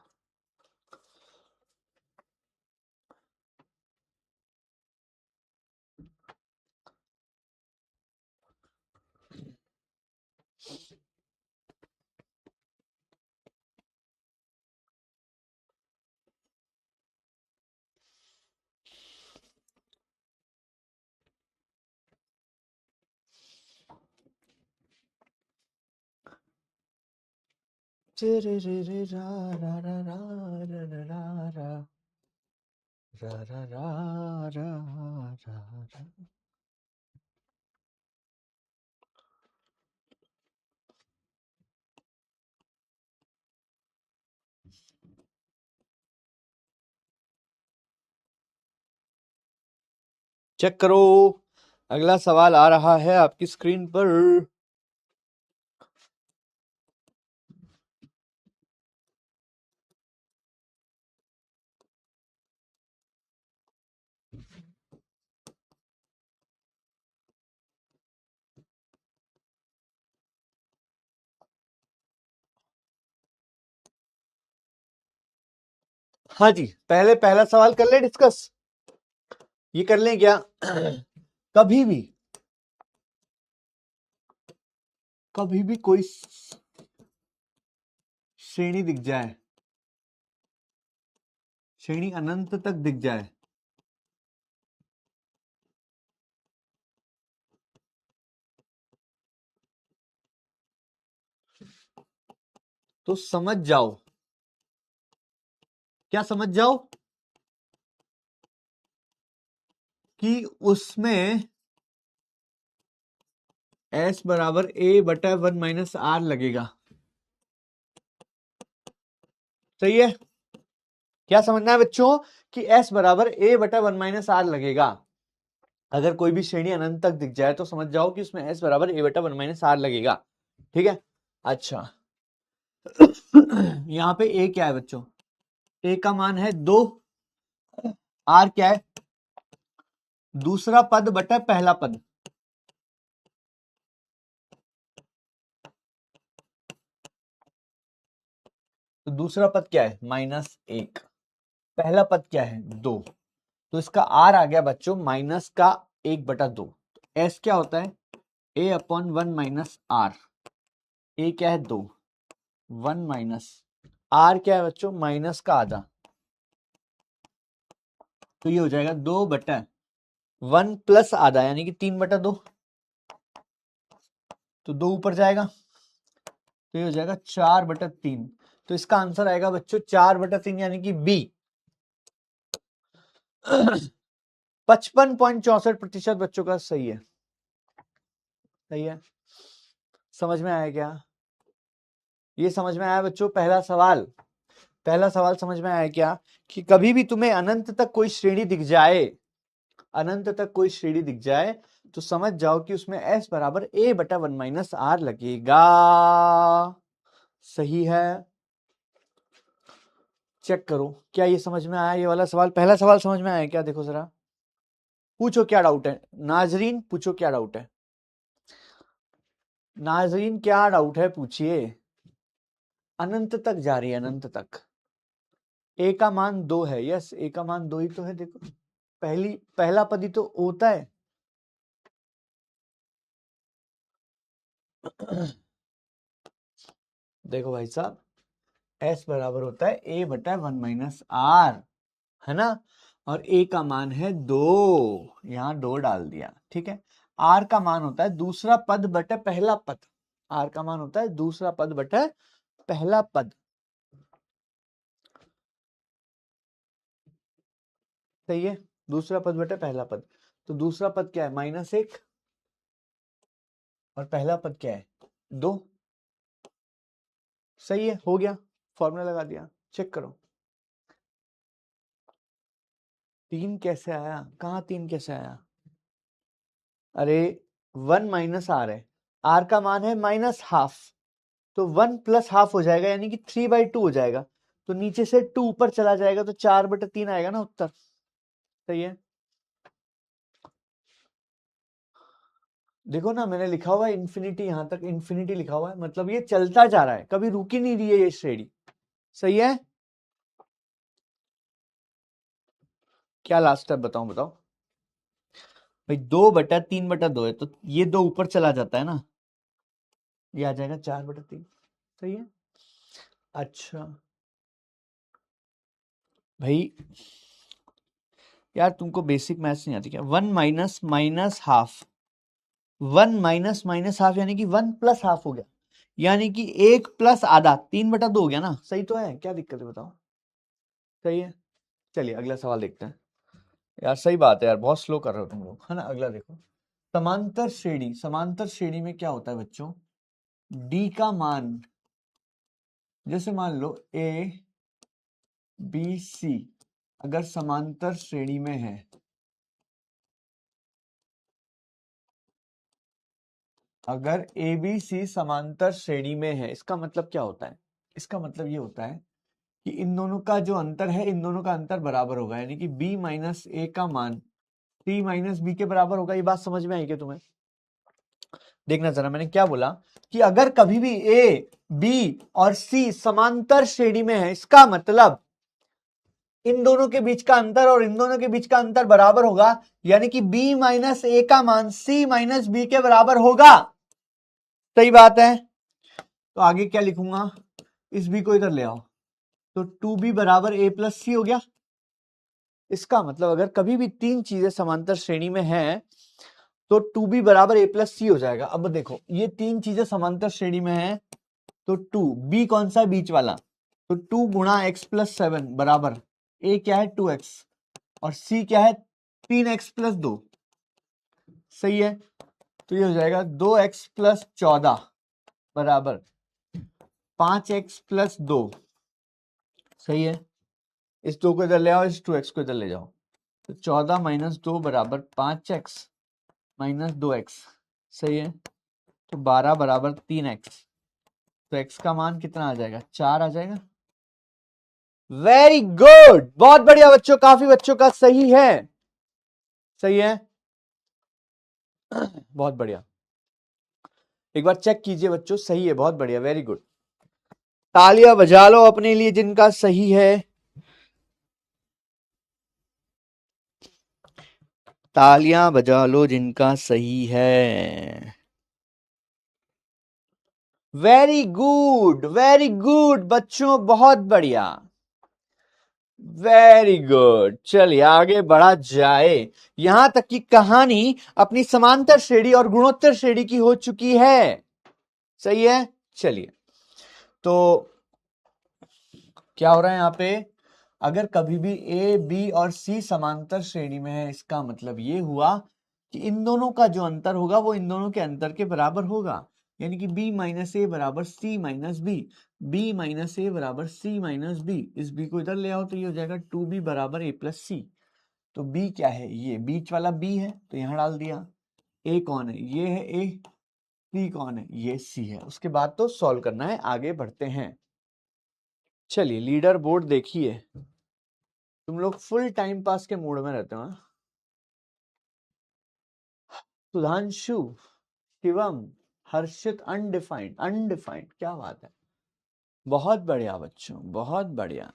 चेक करो, अगला सवाल आ रहा है आपकी स्क्रीन पर। हाँ जी, पहले पहला सवाल कर ले डिस्कस। ये कर लें क्या? कभी भी कोई श्रेणी दिख जाए, श्रेणी अनंत तक दिख जाए, तो समझ जाओ, क्या समझ जाओ कि उसमें s बराबर a बटा 1 - r लगेगा। सही है? क्या समझना है बच्चों कि s बराबर a बटा 1 - r लगेगा। अगर कोई भी श्रेणी अनंत तक दिख जाए तो समझ जाओ कि उसमें s बराबर a बटा 1 - r लगेगा। ठीक है? अच्छा, यहां पे a क्या है बच्चों? a का मान है 2, r क्या है? दूसरा पद बटा पहला पद। तो दूसरा पद क्या है? -1। पहला पद क्या है? 2। तो इसका r आ गया बच्चों माइनस का 1/2। तो s क्या होता है? a/1 - r। a क्या है? 2। 1 माइनस r क्या है बच्चों? माइनस का आधा। तो ये हो जाएगा 2/1 प्लस आधा, यानी कि 3/2। तो 2 ऊपर जाएगा तो ये हो जाएगा 4/3। तो इसका आंसर आएगा बच्चों 4/3, यानी कि बी। 55.64% बच्चों का सही है। सही है? समझ में आया क्या? ये समझ में आया बच्चों? पहला सवाल समझ में आया क्या कि कभी भी तुम्हें अनंत तक कोई श्रेणी दिख जाए, अनंत तक कोई श्रेणी दिख जाए तो समझ जाओ कि उसमें s बराबर a बटा 1 - r लगेगा। सही है? चेक करो क्या ये समझ में आया? ये वाला सवाल, पहला सवाल समझ में आया क्या? देखो जरा, पूछो क्या डाउट है नाजरीन, पूछो क्या डाउट है नाजरीन, क्या डाउट है पूछिए। अनंत तक जा रही है, अनंत तक। a का मान 2 है। यस, a का मान 2 ही तो है। देखो, पहला पद ही तो होता है। देखो भाई साहब, s बराबर होता है a बटा 1 - r, है ना? और a का मान है 2, यहां 2 डाल दिया। ठीक है? r का मान होता है दूसरा पद बटे पहला पद। r का मान होता है दूसरा पद बटे पहला पद। सही है? दूसरा पद बटे पहला पद। तो दूसरा पद क्या है? -1। और पहला पद क्या है? 2। सही है? हो गया, फॉर्मूला लगा दिया। चेक करो 3 कैसे आया? कहाँ 3 कैसे आया? अरे 1 माइनस आर है, आर का मान है -½ तो 1 प्लस हाफ हो जाएगा, यानी कि 3/2 हो जाएगा। तो नीचे से 2 ऊपर चला जाएगा तो 4/3 आएगा ना उत्तर। सही है? देखो ना, मैंने लिखा हुआ है इन्फिनिटी, यहां तक इन्फिनिटी लिखा हुआ है, मतलब ये चलता जा रहा है, कभी रुक ही नहीं रही है ये श्रेणी। सही है? क्या लास्ट स्टेप बताऊं? बताओ भाई। 2/3/2 है तो ये 2 ऊपर चला जाता है ना, ये आ जाएगा 4/3। सही है? अच्छा भाई, यार तुमको बेसिक मैथ्स नहीं आती क्या? 1 minus minus half, 1 minus minus half यानी कि 1 प्लस हाफ हो गया, यानी कि 1 प्लस आधा, 3/2 हो गया ना। सही तो है? क्या दिक्कत है बताओ? सही है? चलिए अगला सवाल देखते हैं। यार सही बात है यार, बहुत स्लो कर रहे हो तुम लोग, है ना? अगला देखो, समांतर श्रेणी। समांतर श्रेणी में क्या होता है बच्चों? डी का मान, जैसे मान लो ए बी सी अगर समांतर श्रेणी में है, अगर ए बी सी समांतर श्रेणी में है, इसका मतलब क्या होता है? इसका मतलब ये होता है कि इन दोनों का जो अंतर है, इन दोनों का अंतर बराबर होगा, यानी कि b माइनस ए का मान c माइनस बी के बराबर होगा। ये बात समझ में आई क्या तुम्हें? देखना जरा, मैंने क्या बोला कि अगर कभी भी a b और c समांतर श्रेणी में है, इसका मतलब इन दोनों के बीच का अंतर और इन दोनों के बीच का अंतर बराबर होगा, यानी कि b माइनस ए का मान c माइनस बी के बराबर होगा। सही बात है। तो आगे क्या लिखूंगा, इस b को इधर ले आओ, तो 2b बराबर a प्लस सी हो गया। इसका मतलब अगर कभी भी तीन चीजें समांतर श्रेणी में हैं तो 2b बराबर a प्लस सी हो जाएगा। अब देखो ये तीन चीजें समांतर श्रेणी में हैं तो 2b कौन सा है, बीच वाला, तो 2 गुणा x प्लस 7 बराबर a क्या है 2x और c क्या है 3x प्लस 2। सही है। तो ये हो जाएगा 2x प्लस 14 बराबर 5x प्लस 2। सही है। इस 2 को इधर ले आओ, इस 2x को इधर ले जाओ, तो 14 माइनस 2 बराबर 5x माइनस 2x। सही है। तो 12 बराबर 3x, तो x का मान कितना आ जाएगा, 4 आ जाएगा। वेरी गुड, बहुत बढ़िया बच्चों, काफी बच्चों का सही है। सही है, बहुत बढ़िया। एक बार चेक कीजिए बच्चों, सही है, बहुत बढ़िया, वेरी गुड। तालियां बजा लो अपने लिए जिनका सही है, तालियां बजा लो जिनका सही है। वेरी गुड बच्चों, बहुत बढ़िया, वेरी गुड। चलिए आगे बढ़ा जाए। यहां तक की कहानी अपनी समांतर श्रेणी और गुणोत्तर श्रेणी की हो चुकी है। सही है। चलिए, तो क्या हो रहा है यहां पे, अगर कभी भी ए बी और सी समांतर श्रेणी में है, इसका मतलब ये हुआ कि इन दोनों का जो अंतर होगा वो इन दोनों के अंतर के बराबर होगा, यानी कि b माइनस ए बराबर सी माइनस बी, b माइनस ए बराबर सी माइनस बी। इस b को इधर ले आओ तो ये हो जाएगा 2b बराबर a प्लस सी। तो b क्या है, ये बीच वाला b है तो यहां डाल दिया। a कौन है, ये है a, c कौन है, ये c है। उसके बाद तो सॉल्व करना है, आगे बढ़ते हैं। चलिए लीडर बोर्ड देखिए, तुम लोग फुल टाइम पास के मूड में रहते हो। सुधांशु, शिवम, हर्षित, अनडिफाइंड, अनडिफाइंड, क्या बात है, बहुत बढ़िया बच्चों, बहुत बढ़िया,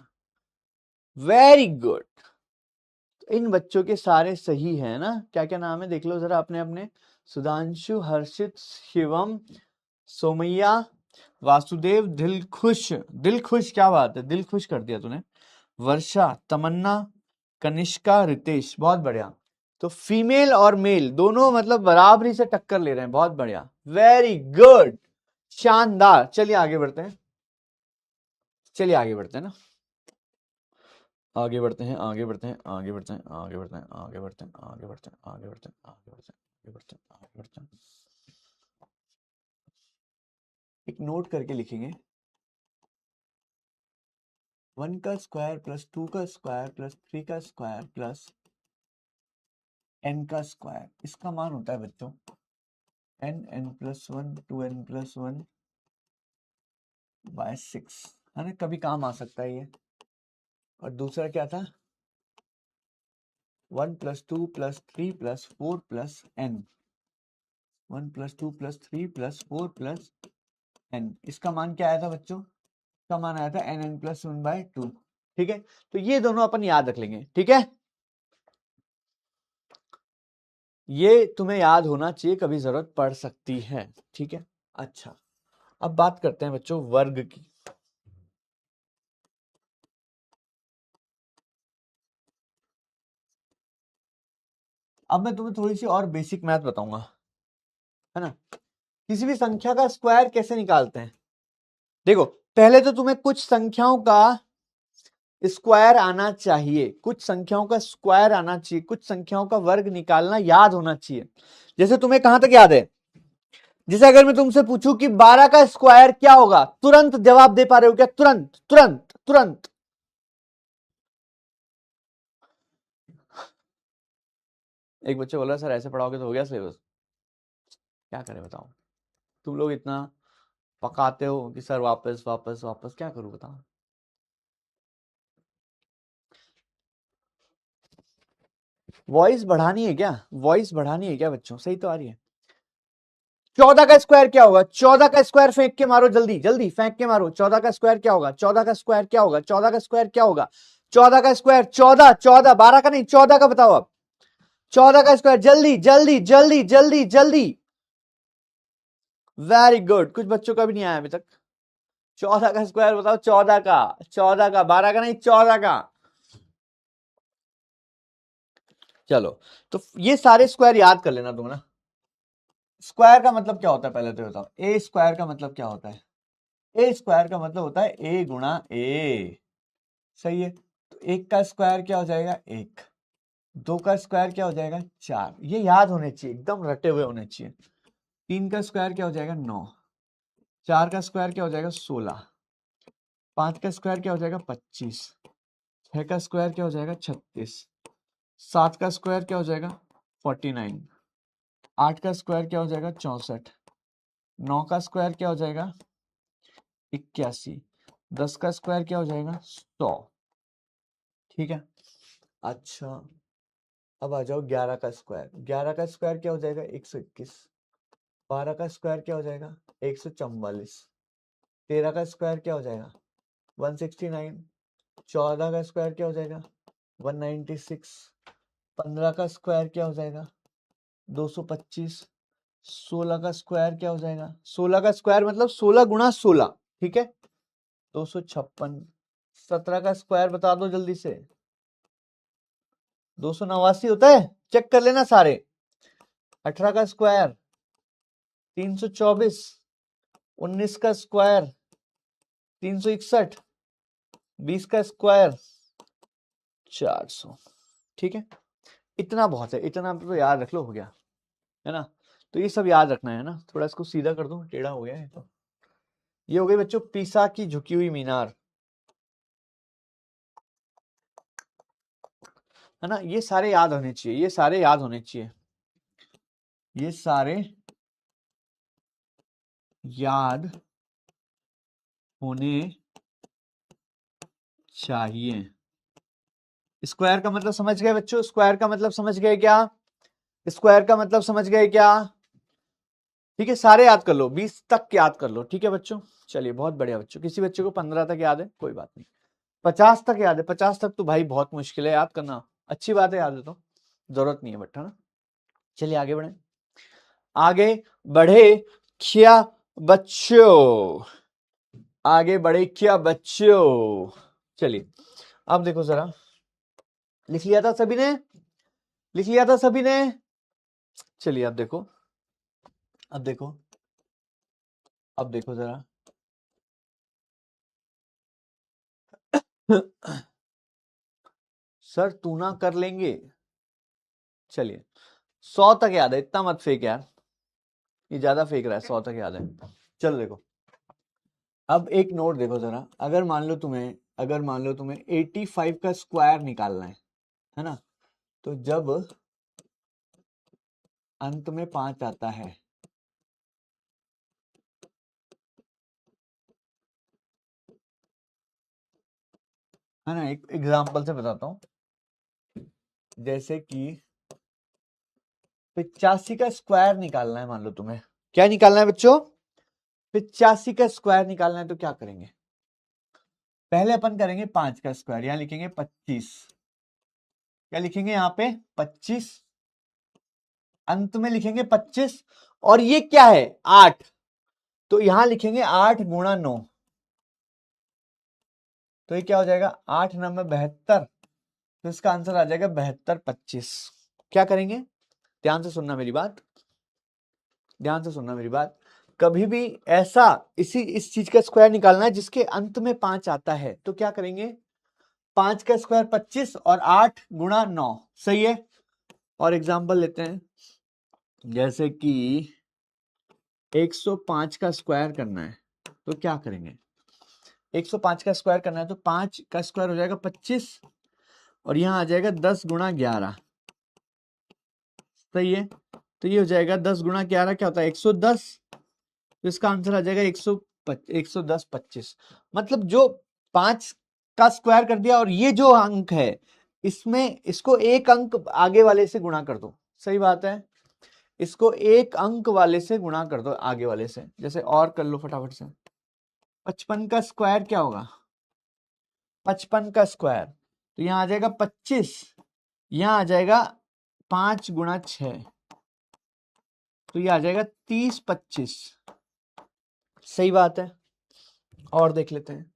वेरी गुड। इन बच्चों के सारे सही है ना, क्या क्या नाम है देख लो जरा अपने अपने, सुधांशु, हर्षित, शिवम, सोमैया, वासुदेव, दिल खुश, दिल खुश, क्या बात है, दिल खुश कर दिया तूने, वर्षा, तमन्ना, कनिष्का, रितेश, बहुत बढ़िया। तो फीमेल और मेल दोनों मतलब बराबरी से टक्कर ले रहे हैं, बहुत बढ़िया, वेरी गुड, शानदार। चलिए आगे बढ़ते हैं, चलिए आगे बढ़ते हैं ना, आगे बढ़ते हैं, आगे बढ़ते हैं, आगे बढ़ते हैं, आगे बढ़ते हैं, आगे बढ़ते हैं, आगे बढ़ते हैं, आगे बढ़ते हैं, आगे बढ़ते हैं, आगे बढ़ते हैं, आगे बढ़ते हैं। एक नोट करके लिखेंगे, 1 का स्क्वायर प्लस 2 का स्क्वायर प्लस 3 का स्क्वायर प्लस n का स्क्वायर, इसका मान होता है बच्चों n plus 1 2n plus 1 bye 6, है ना, कभी काम आ सकता है ये। और दूसरा क्या था, 1 plus 2 plus 3 plus 4 plus n, 1 plus 2 plus 3 plus 4 plus n, इसका मान क्या आया था बच्चों, इसका मान आया था n प्लस 1 बाय 2। ठीक है, तो ये दोनों अपन याद रख लेंगे। ठीक है, ये तुम्हें याद होना चाहिए, कभी जरूरत पड़ सकती है। ठीक है, अच्छा अब बात करते हैं बच्चों वर्ग की। अब मैं तुम्हें थोड़ी सी और बेसिक मैथ बताऊंगा, है ना। किसी भी संख्या का स्क्वायर कैसे निकालते हैं, देखो पहले तो तुम्हें कुछ संख्याओं का स्क्वायर आना चाहिए, कुछ संख्याओं का स्क्वायर आना चाहिए, कुछ संख्याओं का वर्ग निकालना याद होना चाहिए। जैसे तुम्हें कहां तक याद है, जैसे अगर मैं तुमसे पूछूं कि 12 का स्क्वायर क्या होगा, तुरंत जवाब दे पा रहे हो क्या, तुरंत तुरंत तुरंत। एक बच्चे बोला सर ऐसे पढ़ाओगे तो हो गया सिलेबस, क्या करें बताओ, तुम लोग इतना पकाते हो कि सर वापस वापस वापस, क्या करूं बताओ। वॉइस बढ़ानी है क्या, वॉइस बढ़ानी है क्या बच्चों, सही तो आ रही है। 14 का स्क्वायर क्या होगा, 14 का स्क्वायर फेंक के मारो, जल्दी जल्दी फेंक के मारो, 14 का स्क्वायर क्या होगा, 14 का स्क्वायर क्या होगा, 14 का स्क्वायर क्या होगा, 14 का स्क्वायर, 14, 14, 12 का नहीं, 14 का बताओ आप। 14 का स्क्वायर, जल्दी जल्दी जल्दी जल्दी जल्दी। वेरी गुड, कुछ बच्चों का भी नहीं आया अभी तक। 14 का स्क्वायर बताओ, 14 का, 14 का, 12 का नहीं, 14 का। चलो, तो ये सारे स्क्वायर याद कर लेना तुम ना। स्क्वायर का मतलब क्या होता है पहले तो बताओ। ए स्क्वायर का मतलब क्या होता है? ए स्क्वायर का मतलब होता है ए गुणा ए। सही है। तो एक का स्क्वायर क्या हो जाएगा? एक। दो का स्क्वायर क्या हो जाएगा? चार। ये याद होने चाहिए, एकदम रटे हुए होने चाहिए। तीन का स्क्वायर क्या हो जाएगा? 9। चार का स्क्वायर क्या हो जाएगा? 16। पांच का स्क्वायर क्या हो जाएगा? 25। छह का स्क्वायर क्या हो जाएगा? 36। सात का स्क्वायर क्या हो जाएगा? 49। आठ का स्क्वायर क्या हो जाएगा? 64। नौ का स्क्वायर क्या हो जाएगा? 81। 10 का स्क्वायर क्या हो जाएगा? 100। ठीक है। अच्छा, अब आ जाओ 11 का स्क्वायर। 11 का स्क्वायर क्या हो जाएगा? 121। 12 का स्क्वायर क्या हो जाएगा? 144। 13 का स्क्वायर क्या हो जाएगा? 169। 14 का स्क्वायर क्या हो जाएगा? 196। 15 का स्क्वायर क्या हो जाएगा? 225। 16 का स्क्वायर क्या हो जाएगा? 16 का स्क्वायर मतलब 16 गुणा 16। ठीक है, 256। 17 का स्क्वायर बता दो जल्दी से। 289 होता है, चेक कर लेना सारे। 18 का स्क्वायर 324। 19 का स्क्वायर 361। 20 का स्क्वायर 400। ठीक है, इतना बहुत है, इतना तो याद रख लो, हो गया है ना। तो ये सब याद रखना है ना। थोड़ा इसको सीधा कर दो, टेढ़ा हो गया है तो। ये हो गई बच्चों पीसा की झुकी हुई मीनार, है ना। ये सारे याद होने चाहिए, ये सारे याद होने चाहिए, ये सारे याद होने चाहिए। स्क्वायर का मतलब समझ गए बच्चों? स्क्वायर का मतलब समझ गए क्या? स्क्वायर का मतलब समझ गए क्या? ठीक है, सारे याद कर लो, 20 तक याद कर लो। ठीक है बच्चों, चलिए बहुत बढ़िया बच्चों। किसी बच्चे को 15 तक याद है, कोई बात नहीं। 50 तक याद है? 50 तक तो भाई बहुत मुश्किल है याद करना। अच्छी बात है, याद है तो जरूरत नहीं है बट, है ना। चलिए आगे बढ़े, आगे बढ़े क्या बच्चों, आगे बढ़े क्या बच्चों। चलिए अब देखो जरा, लिख लिया था सभी ने? लिख लिया था सभी ने? चलिए अब देखो, अब देखो, अब देखो जरा। सर तू ना कर लेंगे। चलिए 100 तक याद है, इतना मत फेंक यार, ये ज्यादा फेंक रहा है। 100 तक याद है, चल देखो। अब एक नोट देखो जरा, अगर मान लो तुम्हें, अगर मान लो तुम्हें 85 का स्क्वायर निकालना है ना। तो जब अंत में 5 आता है, है ना। एक एग्जांपल से बताता हूं, जैसे कि 85 का स्क्वायर निकालना है, मान लो तुम्हें। क्या निकालना है बच्चों? 85 का स्क्वायर निकालना है, तो क्या करेंगे? पहले अपन करेंगे 5 का स्क्वायर, यहां लिखेंगे 25। क्या लिखेंगे यहाँ पे? 25। अंत में लिखेंगे 25, और ये क्या है? 8। तो यहां लिखेंगे 8 गुणा 9। तो ये क्या हो जाएगा? 8 9 में 72। तो इसका आंसर आ जाएगा 72 25। क्या करेंगे? ध्यान से सुनना मेरी बात, ध्यान से सुनना मेरी बात। कभी भी ऐसा इस चीज का स्क्वायर निकालना है जिसके अंत में 5 आता है, तो क्या करेंगे? 5 का स्क्वायर 25 और 8 गुणा 9। सही है। और एग्जांपल लेते हैं, जैसे कि 105 का स्क्वायर करना है, तो क्या करेंगे? 105 का स्क्वायर करना है, तो 5 का स्क्वायर हो जाएगा 25, और यहां आ जाएगा 10 गुणा 11। सही है। तो ये हो जाएगा 10 गुणा 11 क्या होता है? 110। तो इसका आंसर आ जाएगा 110 25। मतलब जो 5 का स्क्वायर कर दिया, और ये जो अंक है इसमें, इसको एक अंक आगे वाले से गुणा कर दो। सही बात है, इसको एक अंक वाले से गुणा कर दो, आगे वाले से। जैसे और कर लो फटाफट से। 55 का स्क्वायर क्या होगा? 55 का स्क्वायर तो यहाँ आ जाएगा 25, यहाँ आ जाएगा 5 गुणा 6, तो ये आ जाएगा 30 25। सही बात है। और देख लेते हैं,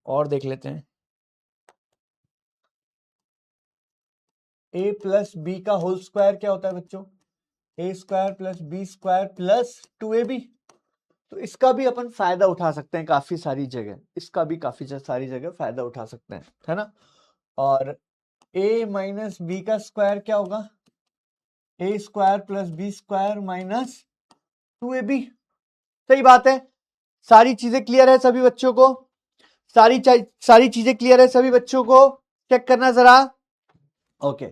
और देख लेते हैं। a प्लस बी का होल स्क्वायर क्या होता है बच्चों? a square plus B square plus 2ab। तो इसका भी अपन फायदा उठा सकते हैं काफी सारी जगह, इसका भी काफी सारी जगह फायदा उठा सकते हैं, है ना। और a माइनस बी का स्क्वायर क्या होगा? a square plus B square minus 2ab। सही बात है। सारी चीजें क्लियर है सभी बच्चों को? सारी चीजें क्लियर है सभी बच्चों को? चेक करना जरा। ओके,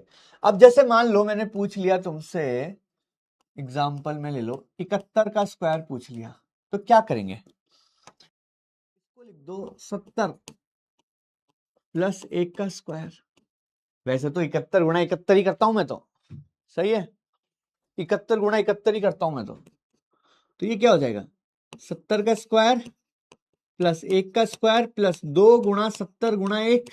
अब जैसे मान लो मैंने पूछ लिया तुमसे, एग्जाम्पल में ले लो 71 का स्क्वायर पूछ लिया, तो क्या करेंगे? इसको लिख दो 70 प्लस 1 का स्क्वायर। वैसे तो 71 गुणा 71 ही करता हूं मैं तो, सही है, 71 गुणा 71 ही करता हूं मैं तो ये क्या हो जाएगा? 70 का स्क्वायर प्लस 1 का स्क्वायर प्लस 2 गुणा 70 गुणा 1।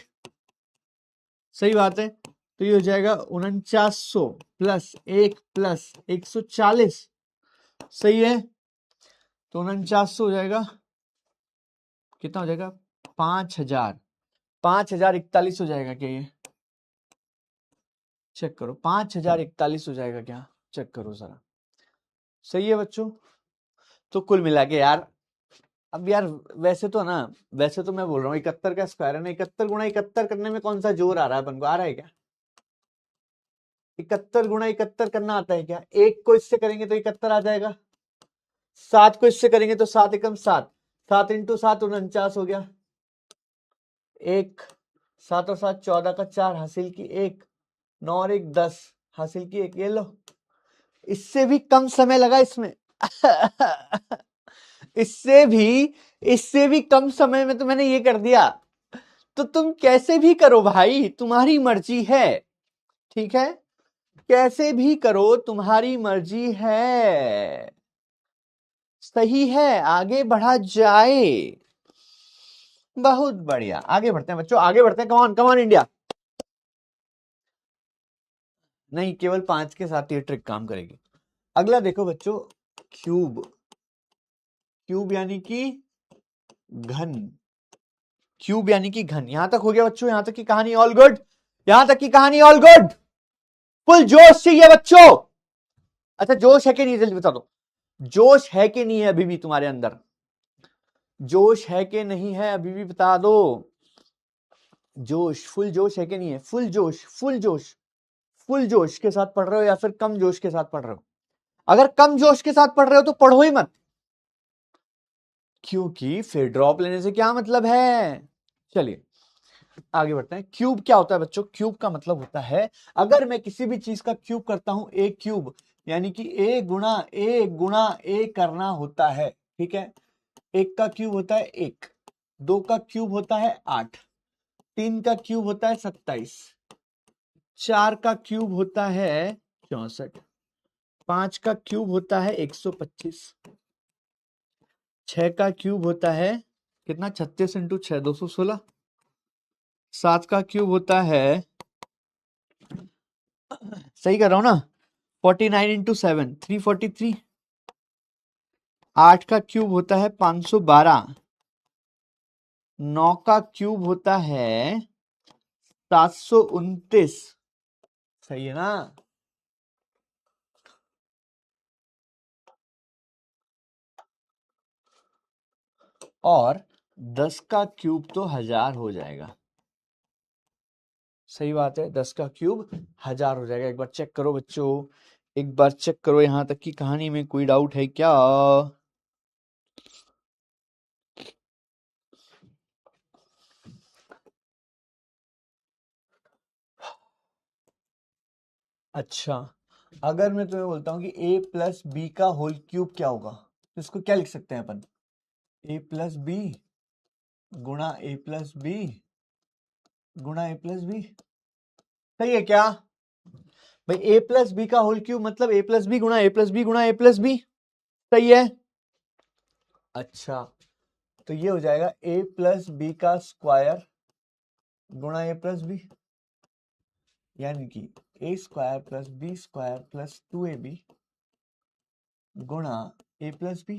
सही बात है। तो ये हो जाएगा 4900 प्लस 1 प्लस 140। सही है। तो 4900 हो जाएगा, कितना हो जाएगा? 5000, 5041 हो जाएगा क्या ये? चेक करो, 5041 हो जाएगा क्या? चेक करो जरा। सही है बच्चों। तो कुल मिला के यार, अब यार वैसे तो ना, वैसे तो मैं बोल रहा हूँ 71 का स्क्वायर है ना, 71 गुणा 71 करने में कौन सा जोर आ रहा है अपन को? आ रहा है क्या? 71 गुणा 71 करना आता है क्या? 1 को इससे करेंगे तो 71 आ जाएगा, 7 को इससे करेंगे तो 7 एकम 7, 7 इंटू 7 49 हो गया। 1 7 और 7 14 का 4 हासिल की 1, 9 और 1 10 हासिल की 1। ये लो, इससे भी कम समय लगा इसमें। इससे भी कम समय में तो मैंने ये कर दिया। तो तुम कैसे भी करो भाई, तुम्हारी मर्जी है, ठीक है, कैसे भी करो तुम्हारी मर्जी है। सही है, आगे बढ़ा जाए। बहुत बढ़िया, आगे बढ़ते हैं बच्चों, आगे बढ़ते हैं। कमान कमान इंडिया। नहीं, केवल 5 के साथ ये ट्रिक काम करेगी। अगला देखो बच्चों, क्यूब। क्यूब यानी कि घन। क्यूब यानी कि घन। यहां तक हो गया बच्चों? यहां तक की कहानी ऑल गुड? यहां तक की कहानी ऑल गुड? फुल जोश चाहिए बच्चों। अच्छा, जोश है कि नहीं जल्दी बता दो। जोश है कि नहीं है अभी भी तुम्हारे अंदर? जोश है कि नहीं है अभी भी बता दो। जोश, फुल जोश है कि नहीं है? फुल जोश, फुल जोश, फुल जोश के साथ पढ़ रहे हो या फिर कम जोश के साथ पढ़ रहे हो? अगर कम जोश के साथ पढ़ रहे हो तो पढ़ो ही मत, क्योंकि फिर ड्रॉप लेने से क्या मतलब है। चलिए आगे बढ़ते हैं। क्यूब क्या होता है बच्चों? क्यूब का मतलब होता है, अगर मैं किसी भी चीज का क्यूब करता हूं, ए क्यूब यानी कि ए गुणा ए गुणा ए करना होता है, ठीक है। एक का क्यूब होता है 1, 2 का क्यूब होता है 8, 3 का क्यूब होता है 27, 4 का क्यूब होता है 64, 5 का क्यूब होता है 125, 6 का क्यूब होता है कितना? 36 इंटू 6 216, 7 का क्यूब होता है, सही कर रहा हूं ना, 49 इंटू 7 343, 8 का क्यूब होता है 512, 9 का क्यूब होता है 729। सही है ना? और 10 का क्यूब तो 1000 हो जाएगा। सही बात है, 10 का क्यूब 1000 हो जाएगा। एक बार चेक करो बच्चों, एक बार चेक करो, यहां तक की कहानी में कोई डाउट है क्या? अच्छा, अगर मैं तुम्हें बोलता हूं कि a प्लस बी का होल क्यूब क्या होगा, तो इसको क्या लिख सकते हैं अपन? a प्लस बी गुणा a प्लस बी गुणा a प्लस बी। सही है क्या भाई? a प्लस बी का होल क्यूब मतलब a प्लस बी गुणा a प्लस बी गुणा a प्लस बी। सही है। अच्छा, तो ये हो जाएगा a प्लस बी का स्क्वायर गुणा ए प्लस बी, यानी कि ए square plus B square plus 2ab गुणा ए प्लस बी।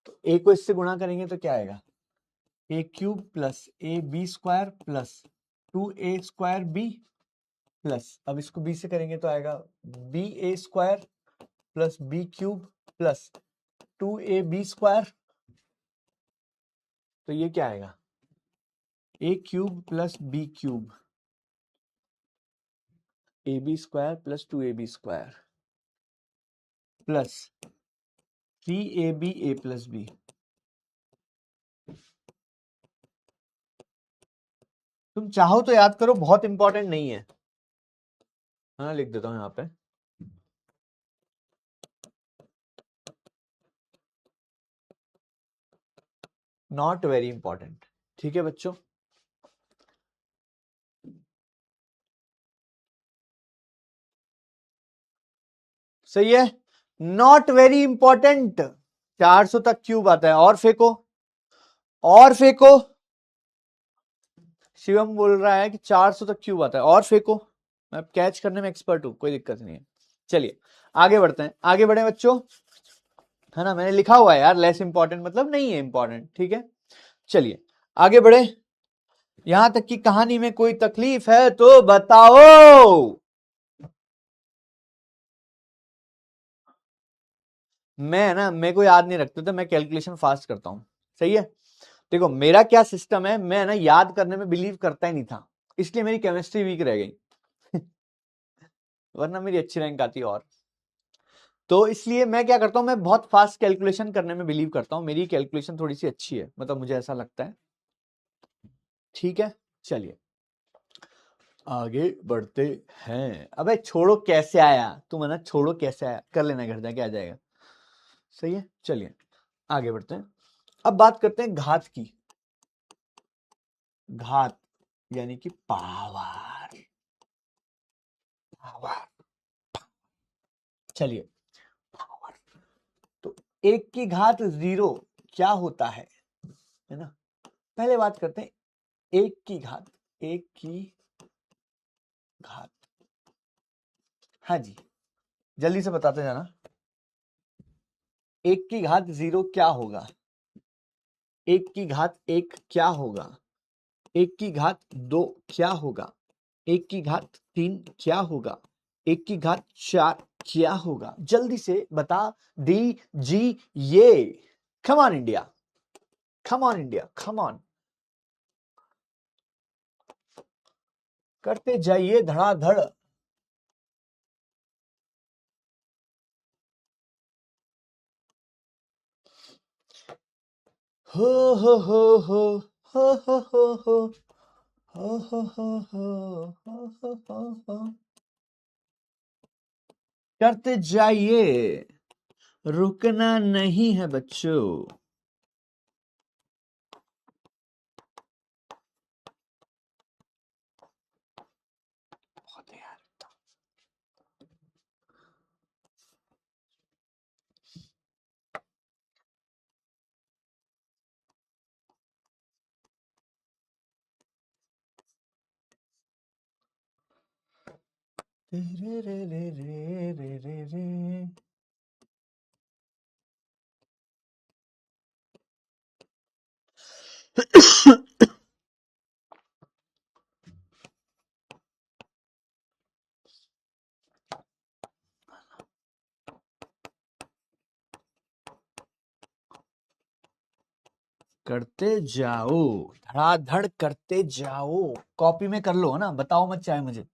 तो ए को इससे गुणा करेंगे तो क्या आएगा, a cube plus a b square plus 2a square b plus, अब इसको बी से करेंगे तो आएगा b a square plus b cube plus 2ab square. तो ये क्या आएगा, a cube plus b cube a b square plus 2ab square plus 3ab a plus b. तुम चाहो तो याद करो, बहुत इंपॉर्टेंट नहीं है। हाँ लिख देता हूं यहाँ पे, नॉट वेरी इंपॉर्टेंट। ठीक है बच्चों, सही है, नॉट वेरी इंपॉर्टेंट। 400 तक क्यूब आता है, और फेंको और फेंको। शिवम बोल रहा है कि 400 तक क्यूब आता है, और फेंको। मैं कैच करने में एक्सपर्ट हूं, कोई दिक्कत नहीं है। चलिए आगे बढ़ते हैं, आगे बढ़े बच्चों, है ना, मैंने लिखा हुआ है यार, लेस इंपॉर्टेंट मतलब नहीं है इंपॉर्टेंट, ठीक है। चलिए आगे बढ़े, यहां तक की कहानी में कोई तकलीफ है तो बताओ। मैं ना, मेरे को याद नहीं रखते तो मैं कैलकुलेशन फास्ट करता हूं, सही है। देखो मेरा क्या सिस्टम है, मैं ना याद करने में बिलीव करता ही नहीं था, इसलिए मेरी केमिस्ट्री वीक रह गई वरना मेरी अच्छी रैंक आती और। तो इसलिए मैं क्या करता हूं, मैं बहुत फास्ट कैलकुलेशन करने में बिलीव करता हूं, मेरी कैलकुलेशन थोड़ी सी अच्छी है, मतलब मुझे ऐसा लगता है। ठीक है चलिए आगे बढ़ते हैं। अबे छोड़ो कैसे आया, तुम है ना, छोड़ो कैसे आया कर लेना, घर जाके आ जाएगा, सही है। चलिए आगे बढ़ते हैं, अब बात करते हैं घात की। घात यानी कि पावर, पावर। चलिए पावर, तो एक की घात 0 क्या होता है ना। पहले बात करते हैं एक की घात, एक की घात, हाँ जी जल्दी से बताते जाना। एक की घात 0 क्या होगा, एक की घात 1 क्या होगा, एक की घात 2 क्या होगा, एक की घात 3 क्या होगा, एक की घात 4 क्या होगा, जल्दी से बता दीजिए। Come on India, come on India, come on, करते जाइए धड़ाधड़। हो हो हो हो हो हो हो हो हो हो हो हो। करते जाइए, रुकना नहीं है बच्चों। बहुत है यार, रे रे रे रे रे रे रे। करते जाओ, धड़ाधड़ करते जाओ, कॉपी में कर लो, है ना, बताओ मत चाहे मुझे।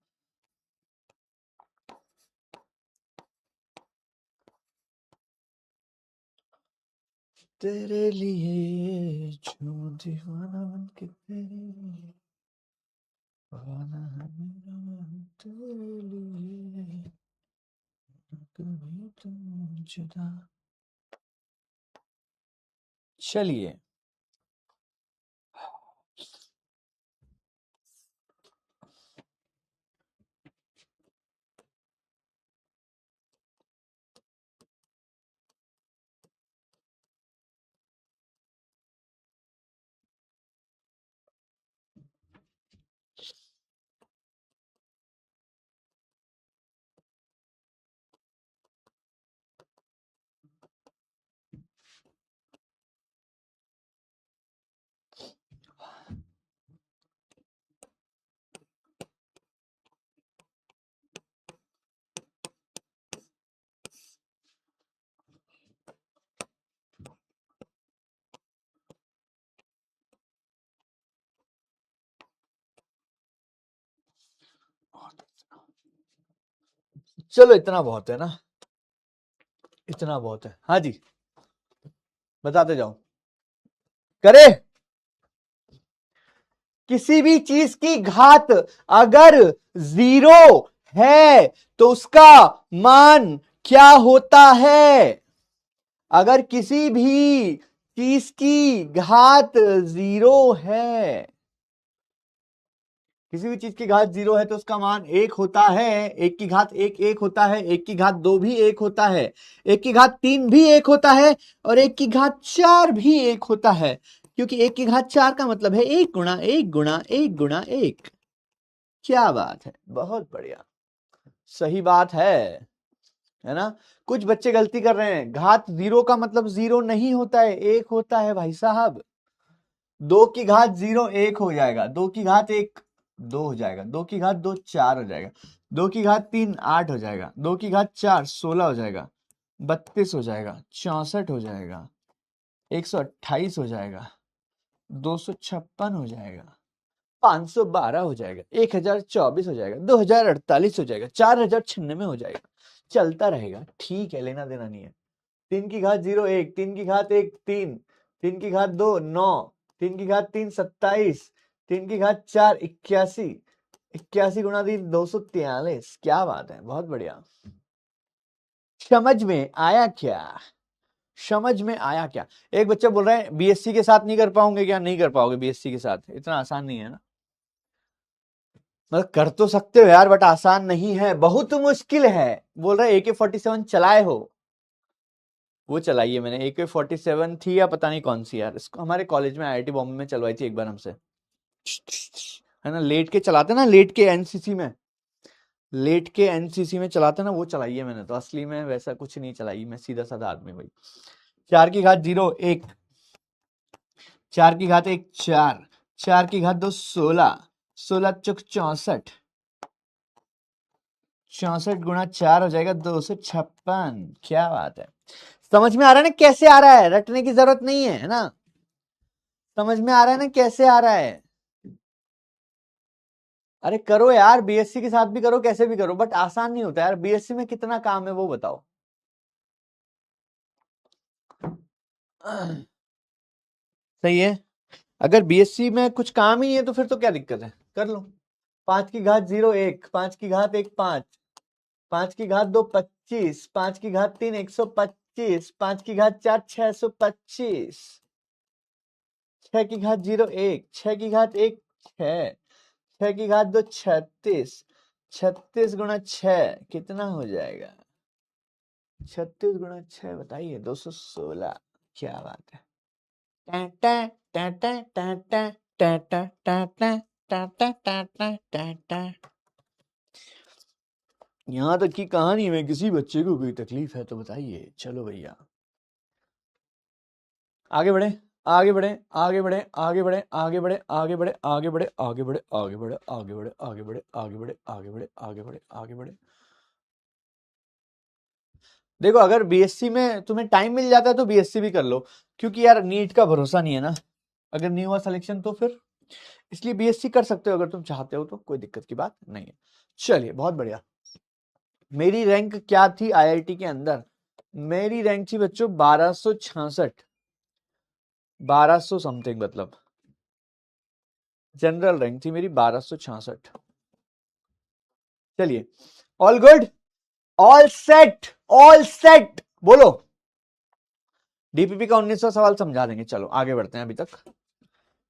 तेरे लिए जो दीवाना बन के तेरे लिए, दीवाना है मेरा मन तेरे लिए, कभी तुम जुदा। चलिए चलो इतना बहुत है ना, इतना बहुत है। हाँ जी, बताते जाओ। करे, किसी भी चीज की घात अगर 0 है तो उसका मान क्या होता है? अगर किसी भी चीज की घात 0 है, किसी भी चीज की घात 0 है तो उसका मान 1 होता है। एक की घात 1 1 होता है, एक की घात 2 भी 1 होता है, एक की घात 3 भी 1 होता है, और एक की घात 4 भी 1 होता है। क्योंकि एक की घात 4 का मतलब है 1 गुणा 1 गुणा 1 गुणा 1। क्या बात है, बहुत बढ़िया, सही बात है ना। कुछ बच्चे गलती कर रहे हैं, घात 0 का मतलब 0 नहीं होता है, 1 होता है भाई साहब। 2 की घात 0 1 हो जाएगा, 2 की घात 1 2 हो जाएगा, 2 की घात 2 4 हो जाएगा, 2 की घात 3 8 हो जाएगा, 2 की घात 4 16 हो जाएगा, 32 हो जाएगा, 64 हो जाएगा, 128 हो जाएगा, 256 हो जाएगा, 512 हो जाएगा, 1024 हो जाएगा, 2048 हो जाएगा, 4096 हो जाएगा। चलता रहेगा, ठीक है, लेना देना नहीं है। 3 की घात 0 1, 3 की घात 1 3, 3 की घात 2 9, 3 की घात 3 27, 3 की घात 4 81, 81 गुणा 3 243। क्या बात है, बहुत बढ़िया। समझ में आया क्या? समझ में आया क्या? एक बच्चा बोल रहा है बीएससी के साथ नहीं कर पाओगे क्या? नहीं कर पाओगे बीएससी के साथ, इतना आसान नहीं है ना। मतलब कर तो सकते हो यार, बट आसान नहीं है, बहुत मुश्किल है। बोल रहे AK-47 चलाए हो? वो चलाई है मैंने, AK-47 थी या पता नहीं कौन सी यार, इसको हमारे कॉलेज में IIT बॉम्बे में चलवाई थी एक बार हमसे, है ना, लेट के चलाते ना, लेट के एनसीसी में, लेट के एनसीसी में चलाते ना, वो चलाई है मैंने तो। असली में वैसा कुछ नहीं चलाई, मैं सीधा साधा आदमी भाई। 4 की घात 0 1, 4 की घात 1 4, 4 की घात 2 16, 16 चौक 64, 64 गुणा 4 हो जाएगा 256। क्या बात है, समझ में आ रहा है ना कैसे आ रहा है? रटने की जरूरत नहीं है ना, समझ में आ रहा है ना कैसे आ रहा है? अरे करो यार, बीएससी के साथ भी करो, कैसे भी करो, बट आसान नहीं होता यार। बीएससी में कितना काम है वो बताओ। सही है, अगर बीएससी में कुछ काम ही नहीं है तो फिर तो क्या दिक्कत है, कर लो। 5 की घात 0 1, 5 की घात 1 5, 5 की घात 2 25, 5 की घात 3 125, 5 की घात 4 625, 6 की घात 0 1, 6 की घात 1 6, 6 की घात 2 36, 36 गुणा 6 कितना हो जाएगा? 36 गुणा 6 बताइए, 216। क्या बात है। यहां तक की कहानी में किसी बच्चे को कोई तकलीफ है तो बताइए। चलो भैया आगे बढ़े, आगे बढ़े, आगे बढ़े, आगे बढ़े, आगे बढ़े, आगे बढ़े, आगे बढ़े, आगे बढ़े, आगे बढ़े, आगे बढ़े, आगे बढ़े, आगे बढ़े, आगे बढ़े, आगे बढ़े, आगे बढ़े। देखो, अगर बीएससी में तुम्हें टाइम मिल जाता है तो बीएससी भी कर लो, क्योंकि यार नीट का भरोसा नहीं है ना, अगर नहीं हुआ सिलेक्शन तो फिर, इसलिए बीएससी कर सकते हो अगर तुम चाहते हो तो, कोई दिक्कत की बात नहीं है। चलिए बहुत बढ़िया। मेरी रैंक क्या थी आईआईटी के अंदर? मेरी रैंक थी बच्चों 1266, 1200 समथिंग, मतलब जनरल रैंक थी मेरी 1266। चलिए, all good, all set, all set बोलो। डीपीपी का 19वां सवाल समझा देंगे। चलो आगे बढ़ते हैं, अभी तक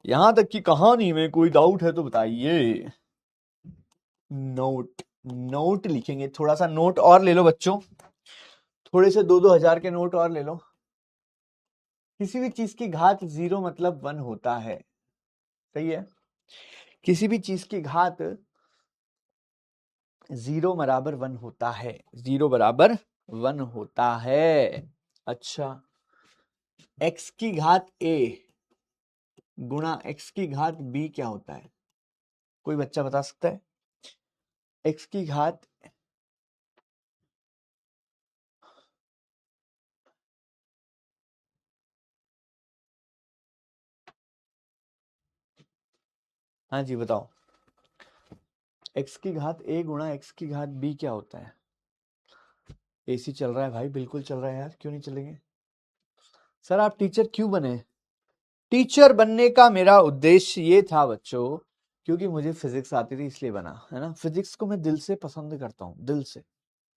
यहां तक की कहानी में कोई डाउट है तो बताइए। नोट, नोट लिखेंगे, थोड़ा सा नोट और ले लो बच्चों, थोड़े से 2-2 हजार के नोट और ले लो। किसी भी चीज की घात 0 मतलब 1 होता है, सही है। किसी भी चीज की घात 0 बराबर 1 होता है, 0 बराबर 1 होता है। अच्छा, x की घात a गुणा x की घात b क्या होता है? कोई बच्चा बता सकता है? x की घात, हाँ जी बताओ, x की घात a गुणा x की घात b क्या होता है? एसी चल रहा है भाई, बिल्कुल चल रहा है यार, क्यों नहीं चलेंगे। सर आप टीचर क्यों बने? टीचर बनने का मेरा उद्देश्य ये था बच्चों, क्योंकि मुझे फिजिक्स आती थी इसलिए बना, है ना। फिजिक्स को मैं दिल से पसंद करता हूँ, दिल से,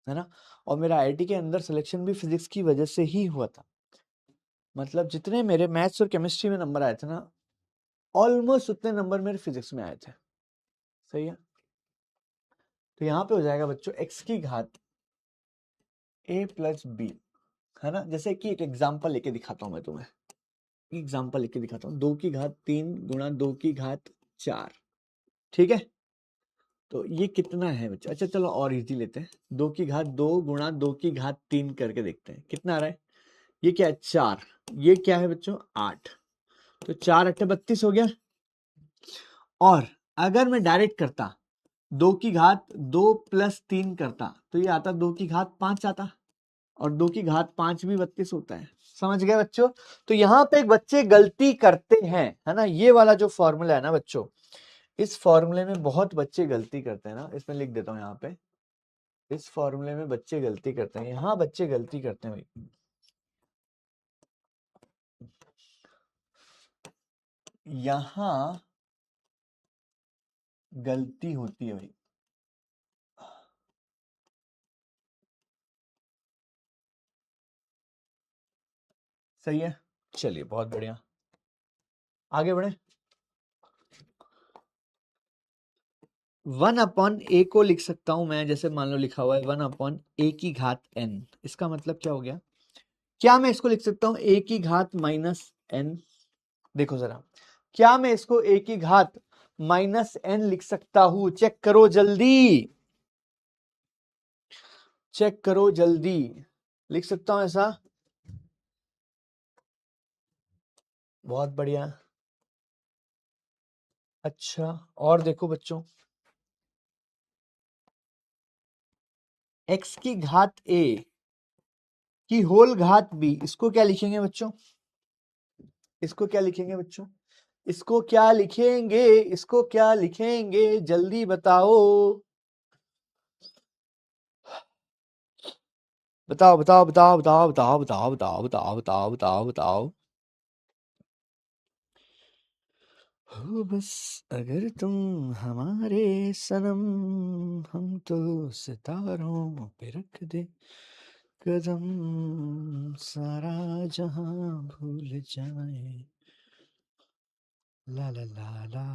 है ना। और मेरा आईआईटी के अंदर सिलेक्शन भी फिजिक्स की वजह से ही हुआ था। मतलब जितने मेरे मैथ्स और केमिस्ट्री में नंबर आए थे ना, ऑलमोस्ट उतने नंबर मेरे फिजिक्स में आए थे। सही है। तो यहाँ पे हो जाएगा बच्चों x की घात a प्लस बी, है ना। जैसे कि एक एग्जांपल लेके दिखाता हूँ मैं तुम्हें, एग्जांपल लेके दिखाता हूँ। 2 की घात 3 गुणा 2 की घात 4, ठीक है। तो ये कितना है बच्चा? अच्छा चलो और इजी लेते हैं। 2 की घात 2 गुणा 2 की घात 3 करके देखते हैं कितना आ रहा है। ये क्या है? 4। ये क्या है बच्चों? 8। तो 4 8 32 हो गया। और अगर मैं डायरेक्ट करता 2 की घात 2 प्लस 3 करता, तो ये आता 2 की घात 5 आता, और 2 की घात 5 भी 32 होता है। समझ गए बच्चों? तो यहाँ पे एक बच्चे गलती करते हैं, है ना। ये वाला जो फॉर्मूला है ना बच्चों, इस फॉर्मूले में बहुत बच्चे गलती करते हैं ना। इसमें लिख देता हूँ यहाँ पे, इस फॉर्मूले में बच्चे गलती करते हैं, यहाँ बच्चे गलती करते हैं भाई। यहाँ गलती होती है भाई। सही है, चलिए बहुत बढ़िया, आगे बढ़े। 1/a को लिख सकता हूं मैं, जैसे मान लो लिखा हुआ है 1/a की घात n। इसका मतलब क्या हो गया? क्या मैं इसको लिख सकता हूं a की घात माइनस n? देखो जरा, क्या मैं इसको a की घात माइनस n लिख सकता हूं? चेक करो जल्दी, चेक करो जल्दी। लिख सकता हूं ऐसा? बहुत बढ़िया। अच्छा, और देखो बच्चों, x की घात a की होल घात b, इसको क्या लिखेंगे बच्चों? इसको क्या लिखेंगे बच्चों? इसको क्या लिखेंगे? इसको क्या लिखेंगे? जल्दी बताओ, बताओ बताओ बताओ बताओ बताओ बताओ बताओ बताओ बताओ बताओ बताओ। हो बस अगर तुम हमारे सनम, हम तो सितारों पे रख दे कदम, सारा जहां भूल जाए। ला ला ला ला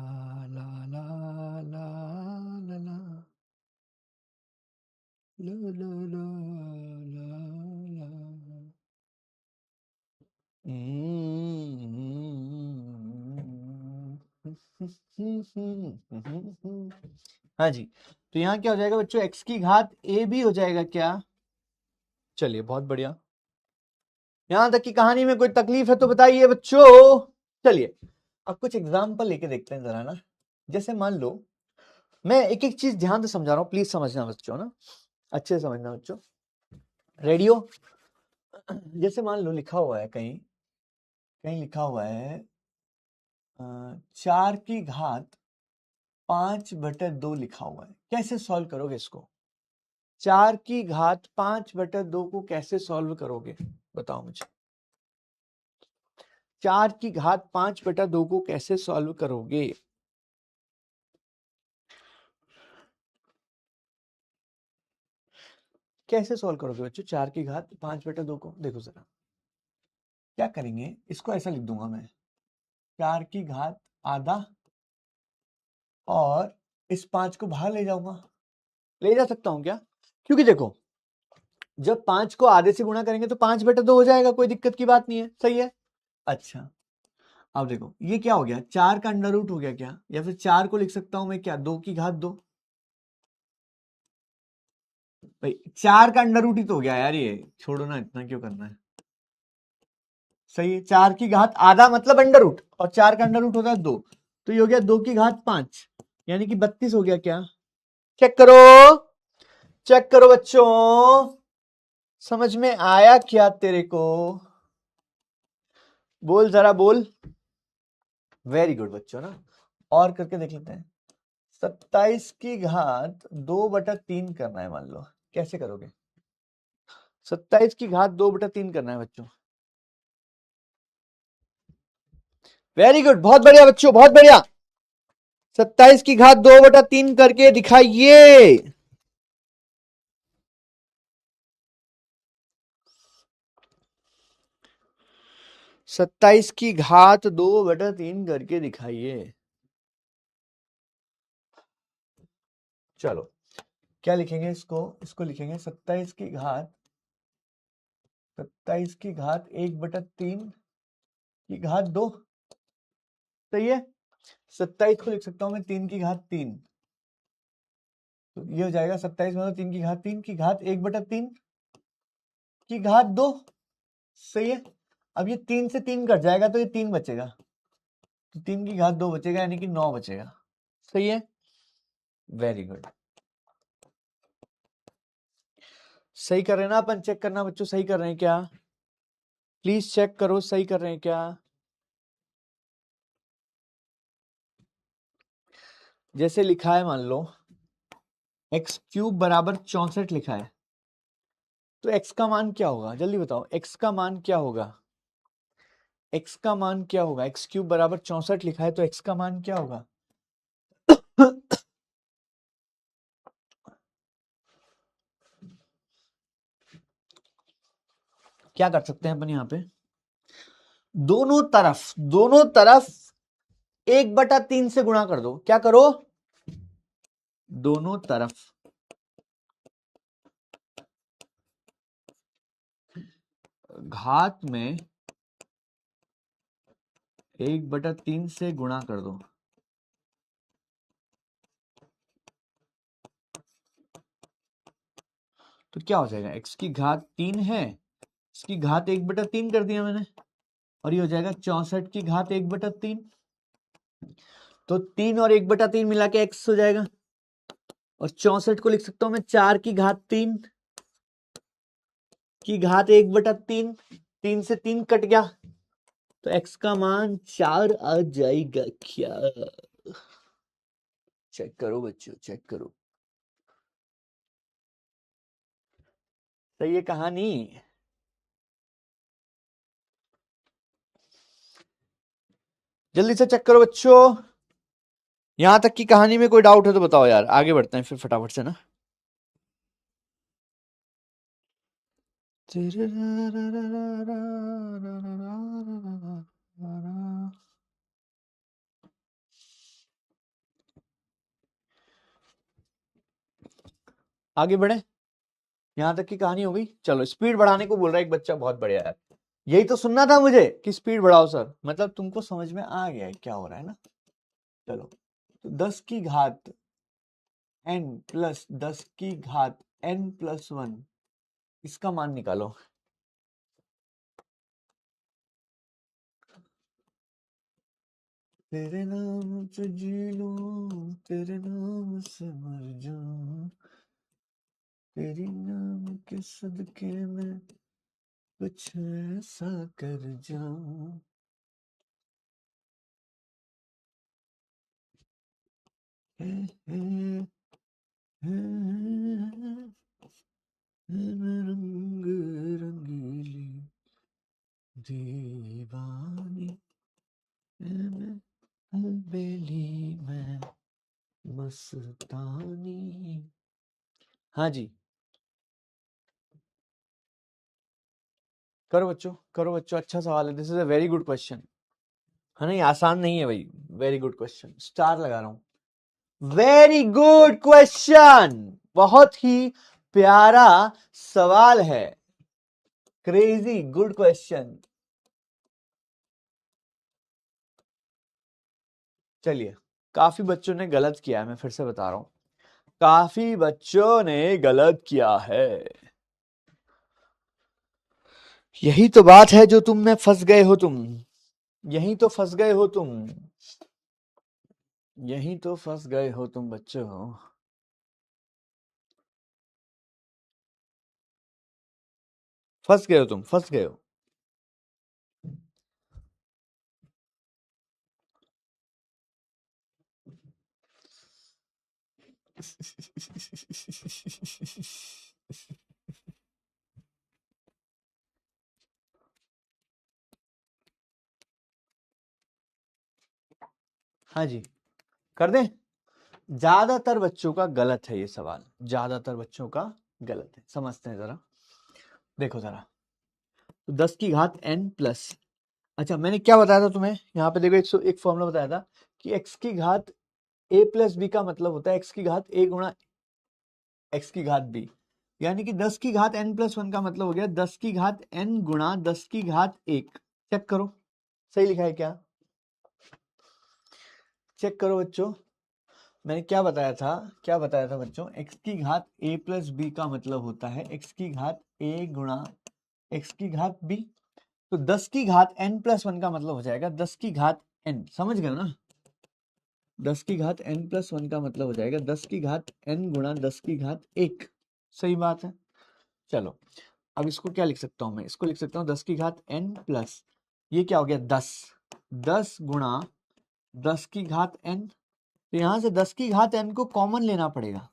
ला ला ला ला ला ला ला ला ला ला। हाँ जी। तो यहाँ क्या हो जाएगा बच्चों? x की घात a भी हो जाएगा क्या? चलिए बहुत बढ़िया। यहां तक की कहानी में कोई तकलीफ है तो बताइए बच्चों। चलिए अब कुछ एग्जाम्पल लेके देखते हैं जरा ना। जैसे मान लो, मैं एक एक चीज ध्यान से समझा रहा हूँ, प्लीज समझना बच्चों ना, अच्छे से समझना बच्चों। रेडियो, जैसे मान लो लिखा हुआ है कहीं, कहीं लिखा हुआ है 4 की घात 5/2 लिखा हुआ है। कैसे सॉल्व करोगे इसको? 4 की घात 5/2 को कैसे सॉल्व करोगे बताओ मुझे। 4 की घात 5/2 को कैसे सॉल्व करोगे? कैसे सॉल्व करोगे बच्चों 4 की घात 5/2 को? देखो जरा क्या करेंगे, इसको ऐसा लिख दूंगा मैं, 4 की घात आधा, और इस 5 को बाहर ले जाऊंगा। ले जा सकता हूं क्या? क्योंकि देखो, जब 5 को आधे से गुणा करेंगे तो 5/2 हो जाएगा, कोई दिक्कत की बात नहीं है। सही है। अच्छा, अब देखो ये क्या हो गया, 4 का अंडर रूट हो गया क्या? या फिर 4 को लिख सकता हूं मैं क्या, 2 की घात 2। भाई 4 का अंडर रूट ही तो हो गया यार, ये छोड़ो ना, इतना क्यों करना है। सही है, 4 की घात आधा मतलब अंडर रूट, और 4 का अंडर रूट होता है 2, तो ये हो गया 2 की घात 5, यानी कि 32 हो गया क्या? चेक करो, चेक करो बच्चों, समझ में आया क्या तेरे को? बोल जरा बोल। वेरी गुड बच्चों ना। और करके देख लेते हैं। 27 की घात 2/3 करना है मान लो, कैसे करोगे? 27 की घात 2/3 करना है बच्चों। वेरी गुड, बहुत बढ़िया बच्चों, बहुत बढ़िया। 27 की घात 2/3 करके दिखाइए। सत्ताईस की घात 2/3 करके दिखाइए। चलो क्या लिखेंगे इसको? इसको लिखेंगे 1/3 की घात 2। सही है। 27 को लिख सकता हूं मैं 3 की घात 3। तो ये हो जाएगा 27 में 3 की घात 3 की घात 1/3 की घात 2। सही है। अब ये 3 से 3 कट जाएगा तो ये 3 बचेगा, तो 3 की घात 2 बचेगा, यानी कि 9 बचेगा। सही है, वेरी गुड। सही कर रहे हैं ना अपन? चेक करना बच्चों, सही कर रहे हैं क्या? प्लीज चेक करो, सही कर रहे हैं क्या? जैसे लिखा है, मान लो x³ बराबर 64 लिखा है, तो x का मान क्या होगा? जल्दी बताओ, x का मान क्या होगा? x का मान क्या होगा? x³ बराबर 64 लिखा है, तो x का मान क्या होगा? क्या कर सकते हैं अपन यहाँ पे? दोनों तरफ 1/3 से गुणा कर दो। क्या करो? दोनों तरफ घात में 1/3 से गुणा कर दो। तो क्या हो जाएगा? x की घात 3 है, इसकी घात 1/3 कर दिया मैंने, और ये हो जाएगा 64 की घात 1/3। तो 3 और 1/3 मिला के x हो जाएगा, और 64 को लिख सकता हूं मैं 4 की घात 3 की घात 1/3। 3 से 3 कट गया, तो x का मान 4 आ जाएगा क्या? चेक करो बच्चों, चेक करो। सही है कहानी? जल्दी से चेक करो बच्चों। यहां तक की कहानी में कोई डाउट है तो बताओ यार, आगे बढ़ते हैं फिर फटाफट से ना। आगे बढ़े। यहां तक की कहानी हो गई। चलो, स्पीड बढ़ाने को बोल रहा है एक बच्चा, बहुत बढ़िया यार। यही तो सुनना था मुझे कि स्पीड बढ़ाओ सर, मतलब तुमको समझ में आ गया है क्या हो रहा है ना। चलो, तो 10 की घात n प्लस 10 की घात n+1, इसका मान निकालो। तेरे नाम से जी लूं, तेरे नाम से मर जाऊं, तेरी नाम के सदके में कुछ ऐसा कर जाऊं। रंग रंगीली दीवानी बेली में मस्तानी। हाँ जी, करो बच्चों, करो बच्चों, अच्छा सवाल है। This is a very good question, है ना? ये आसान नहीं है भाई। वेरी गुड क्वेश्चन, स्टार लगा रहा हूं। वेरी गुड क्वेश्चन, बहुत ही प्यारा सवाल है। Crazy good question. चलिए, काफी बच्चों ने गलत किया है, मैं फिर से बता रहा हूं, काफी बच्चों ने गलत किया है। यही तो बात है जो तुम में फंस गए हो तुम, यही तो फंस गए हो तुम, यही तो फंस गए हो तुम बच्चों। फंस गए हो तुम, फंस गए हो। हाँ जी, कर दें। ज्यादातर बच्चों का गलत है ये सवाल, ज्यादातर बच्चों का गलत है। समझते हैं जरा, देखो जरा। तो 10 की घात n प्लस, अच्छा मैंने क्या बताया था तुम्हें यहाँ पे, देखो एक फॉर्मूला बताया था कि x की घात a प्लस बी का मतलब होता है x की घात a गुणा x की घात b, यानी कि 10 की घात n प्लस 1 का मतलब हो गया 10 की घात n गुणा 10 की घात 1। चेक करो सही लिखा है क्या, चेक करो बच्चों। मैंने क्या बताया था बच्चों, x की घात a प्लस बी का मतलब होता है x की घात a गुणा x की घात b। तो 10 की घात n प्लस 1 का मतलब हो जाएगा 10 की घात n, समझ गए ना, 10 की घात n प्लस 1 का मतलब हो जाएगा 10 की घात n गुणा 10 की घात 1। सही बात है। चलो अब इसको क्या लिख सकता हूं मैं, इसको लिख सकता हूँ 10 की घात n प्लस, ये क्या हो गया 10, 10 गुणा 10 की घात n, तो यहां से 10 की घात n को कॉमन लेना पड़ेगा,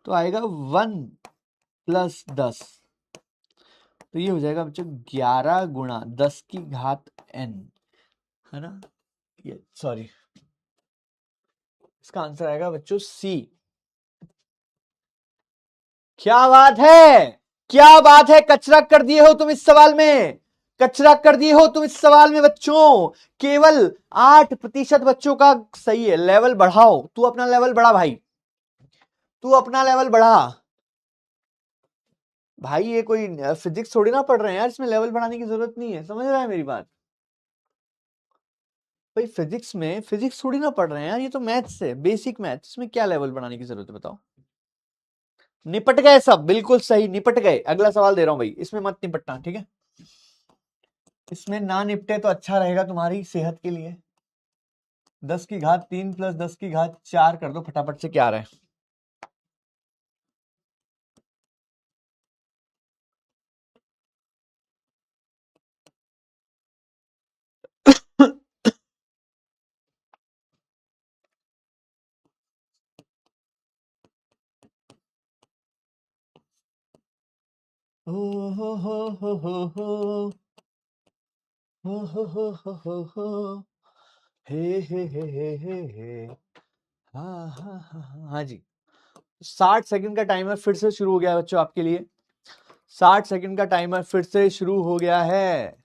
तो आएगा 1 प्लस 10, तो ये हो जाएगा बच्चों 11 गुणा 10 की घात n, है ना, ये सॉरी, इसका आंसर आएगा बच्चों सी। क्या बात है, क्या बात है, कचरा कर दिए हो तुम इस सवाल में, कचरा कर दिए हो तुम इस सवाल में बच्चों। केवल 8% बच्चों का सही है। लेवल बढ़ाओ, तू अपना लेवल बढ़ा भाई, तू अपना लेवल बढ़ा भाई। ये कोई फिजिक्स थोड़ी ना पढ़ रहे हैं यार, इसमें लेवल बढ़ाने की जरूरत नहीं है, समझ रहा है मेरी बात भाई। फिजिक्स थोड़ी ना पढ़ रहे हैं यार, ये तो मैथ्स है, बेसिक मैथ्स, इसमें क्या लेवल बढ़ाने की जरूरत है बताओ। निपट गए सब, बिल्कुल सही, निपट गए। अगला सवाल दे रहा हूं भाई, इसमें मत निपटना, ठीक है, इसमें ना निपटे तो अच्छा रहेगा तुम्हारी सेहत के लिए। 10 की घात 3 प्लस 10 की घात 4 कर दो फटाफट से, क्या आ रहा है। हो हो हो हो हो हो हो हो हो हो हो हो हे हाँ हाँ हाँ हाँ हाँ जी। 60 सेकंड का टाइमर फिर से शुरू हो गया है बच्चों आपके लिए, 60 सेकंड का टाइमर फिर से शुरू हो गया है।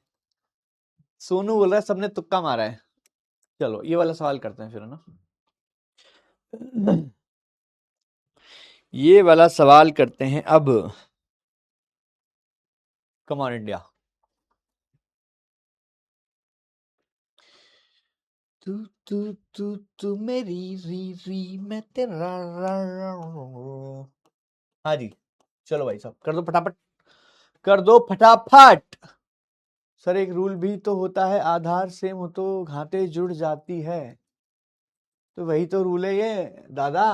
सोनू बोल रहा है सबने तुक्का मारा है। चलो ये वाला सवाल करते हैं फिर, है ना, ये वाला सवाल करते हैं अब। कम ऑन इंडिया, तू तू तू तू मेरी री मैं तेरा रा, रा, रा। हाँ जी, चलो भाई साहब कर दो फटाफट, कर दो फटाफट। सर एक रूल भी तो होता है, आधार सेम हो तो घाटे जुड़ जाती है। तो वही तो रूल है ये दादा,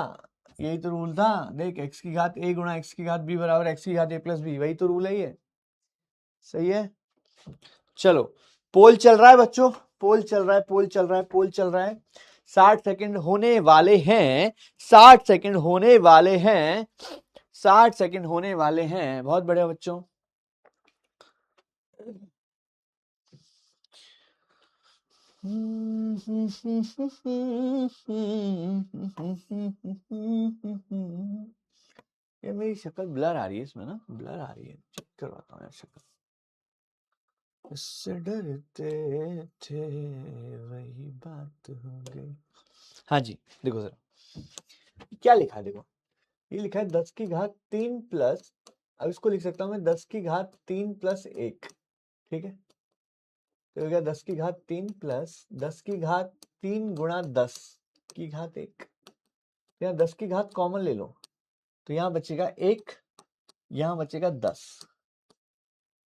यही तो रूल था। देख x की घात a गुणा x की घात b बराबर x की घात a प्लस b, वही तो रूल है ये। सही है। चलो पोल चल रहा है बच्चों, पोल चल रहा है, पोल चल रहा है, पोल चल रहा है। 60 सेकंड होने वाले हैं, 60 सेकंड होने वाले हैं, 60 सेकंड होने वाले हैं। बहुत बढ़िया बच्चों। ये मेरी शक्ल ब्लर आ रही है इसमें ना, ब्लर आ रही है, चेक करवाता हूँ यार शक्ल। इससे डरते थे वही बात हो गई। हाँ जी, देखो जरा क्या लिखा है, देखो ये लिखा है 10 की घात 3 प्लस, अब इसको लिख सकता हूँ मैं 10 की घात 3 प्लस 1, ठीक है। तो हो गया 10 की घात 3 प्लस 10 की घात 3 गुणा 10 की घात 1। यहाँ 10 की घात कॉमन ले लो, तो यहाँ बचेगा 1, यहाँ बचेगा 10,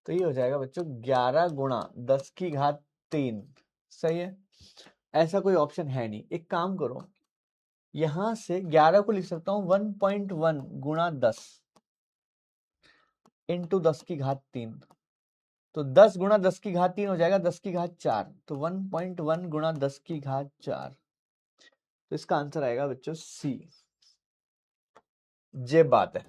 तो ये हो जाएगा बच्चों 11 गुणा 10 की घात 3। सही है, ऐसा कोई ऑप्शन है नहीं। एक काम करो, यहां से 11 को लिख सकता हूं 1.1 गुणा 10 इंटू 10 की घात 3, तो 10 गुणा 10 की घात 3 हो जाएगा 10 की घात 4, तो 1.1 गुणा 10 की घात 4, तो इसका आंसर आएगा बच्चों सी। ये बात है,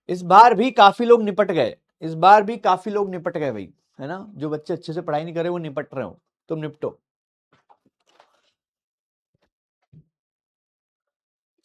इस बार भी काफी लोग निपट गए, इस बार भी काफी लोग निपट गए भाई, है ना। जो बच्चे अच्छे से पढ़ाई नहीं कर रहे वो निपट रहे हो, तुम निपटो।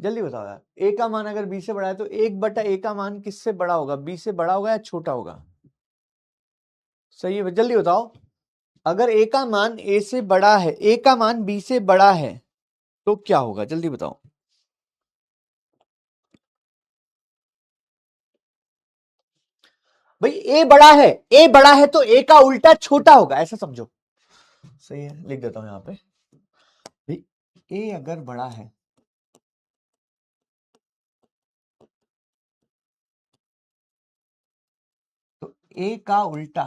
जल्दी बताओ यार, ए का मान अगर बी से बड़ा है तो 1/a का मान किससे बड़ा होगा, बी से बड़ा होगा या छोटा होगा? सही है, जल्दी बताओ। अगर ए का मान ए से बड़ा है, ए का मान बी से बड़ा है तो क्या होगा, जल्दी बताओ। भाई ए बड़ा है तो ए का उल्टा छोटा होगा, ऐसा समझो। सही है, लिख देता हूं यहां पे। भाई ए अगर बड़ा है तो ए का उल्टा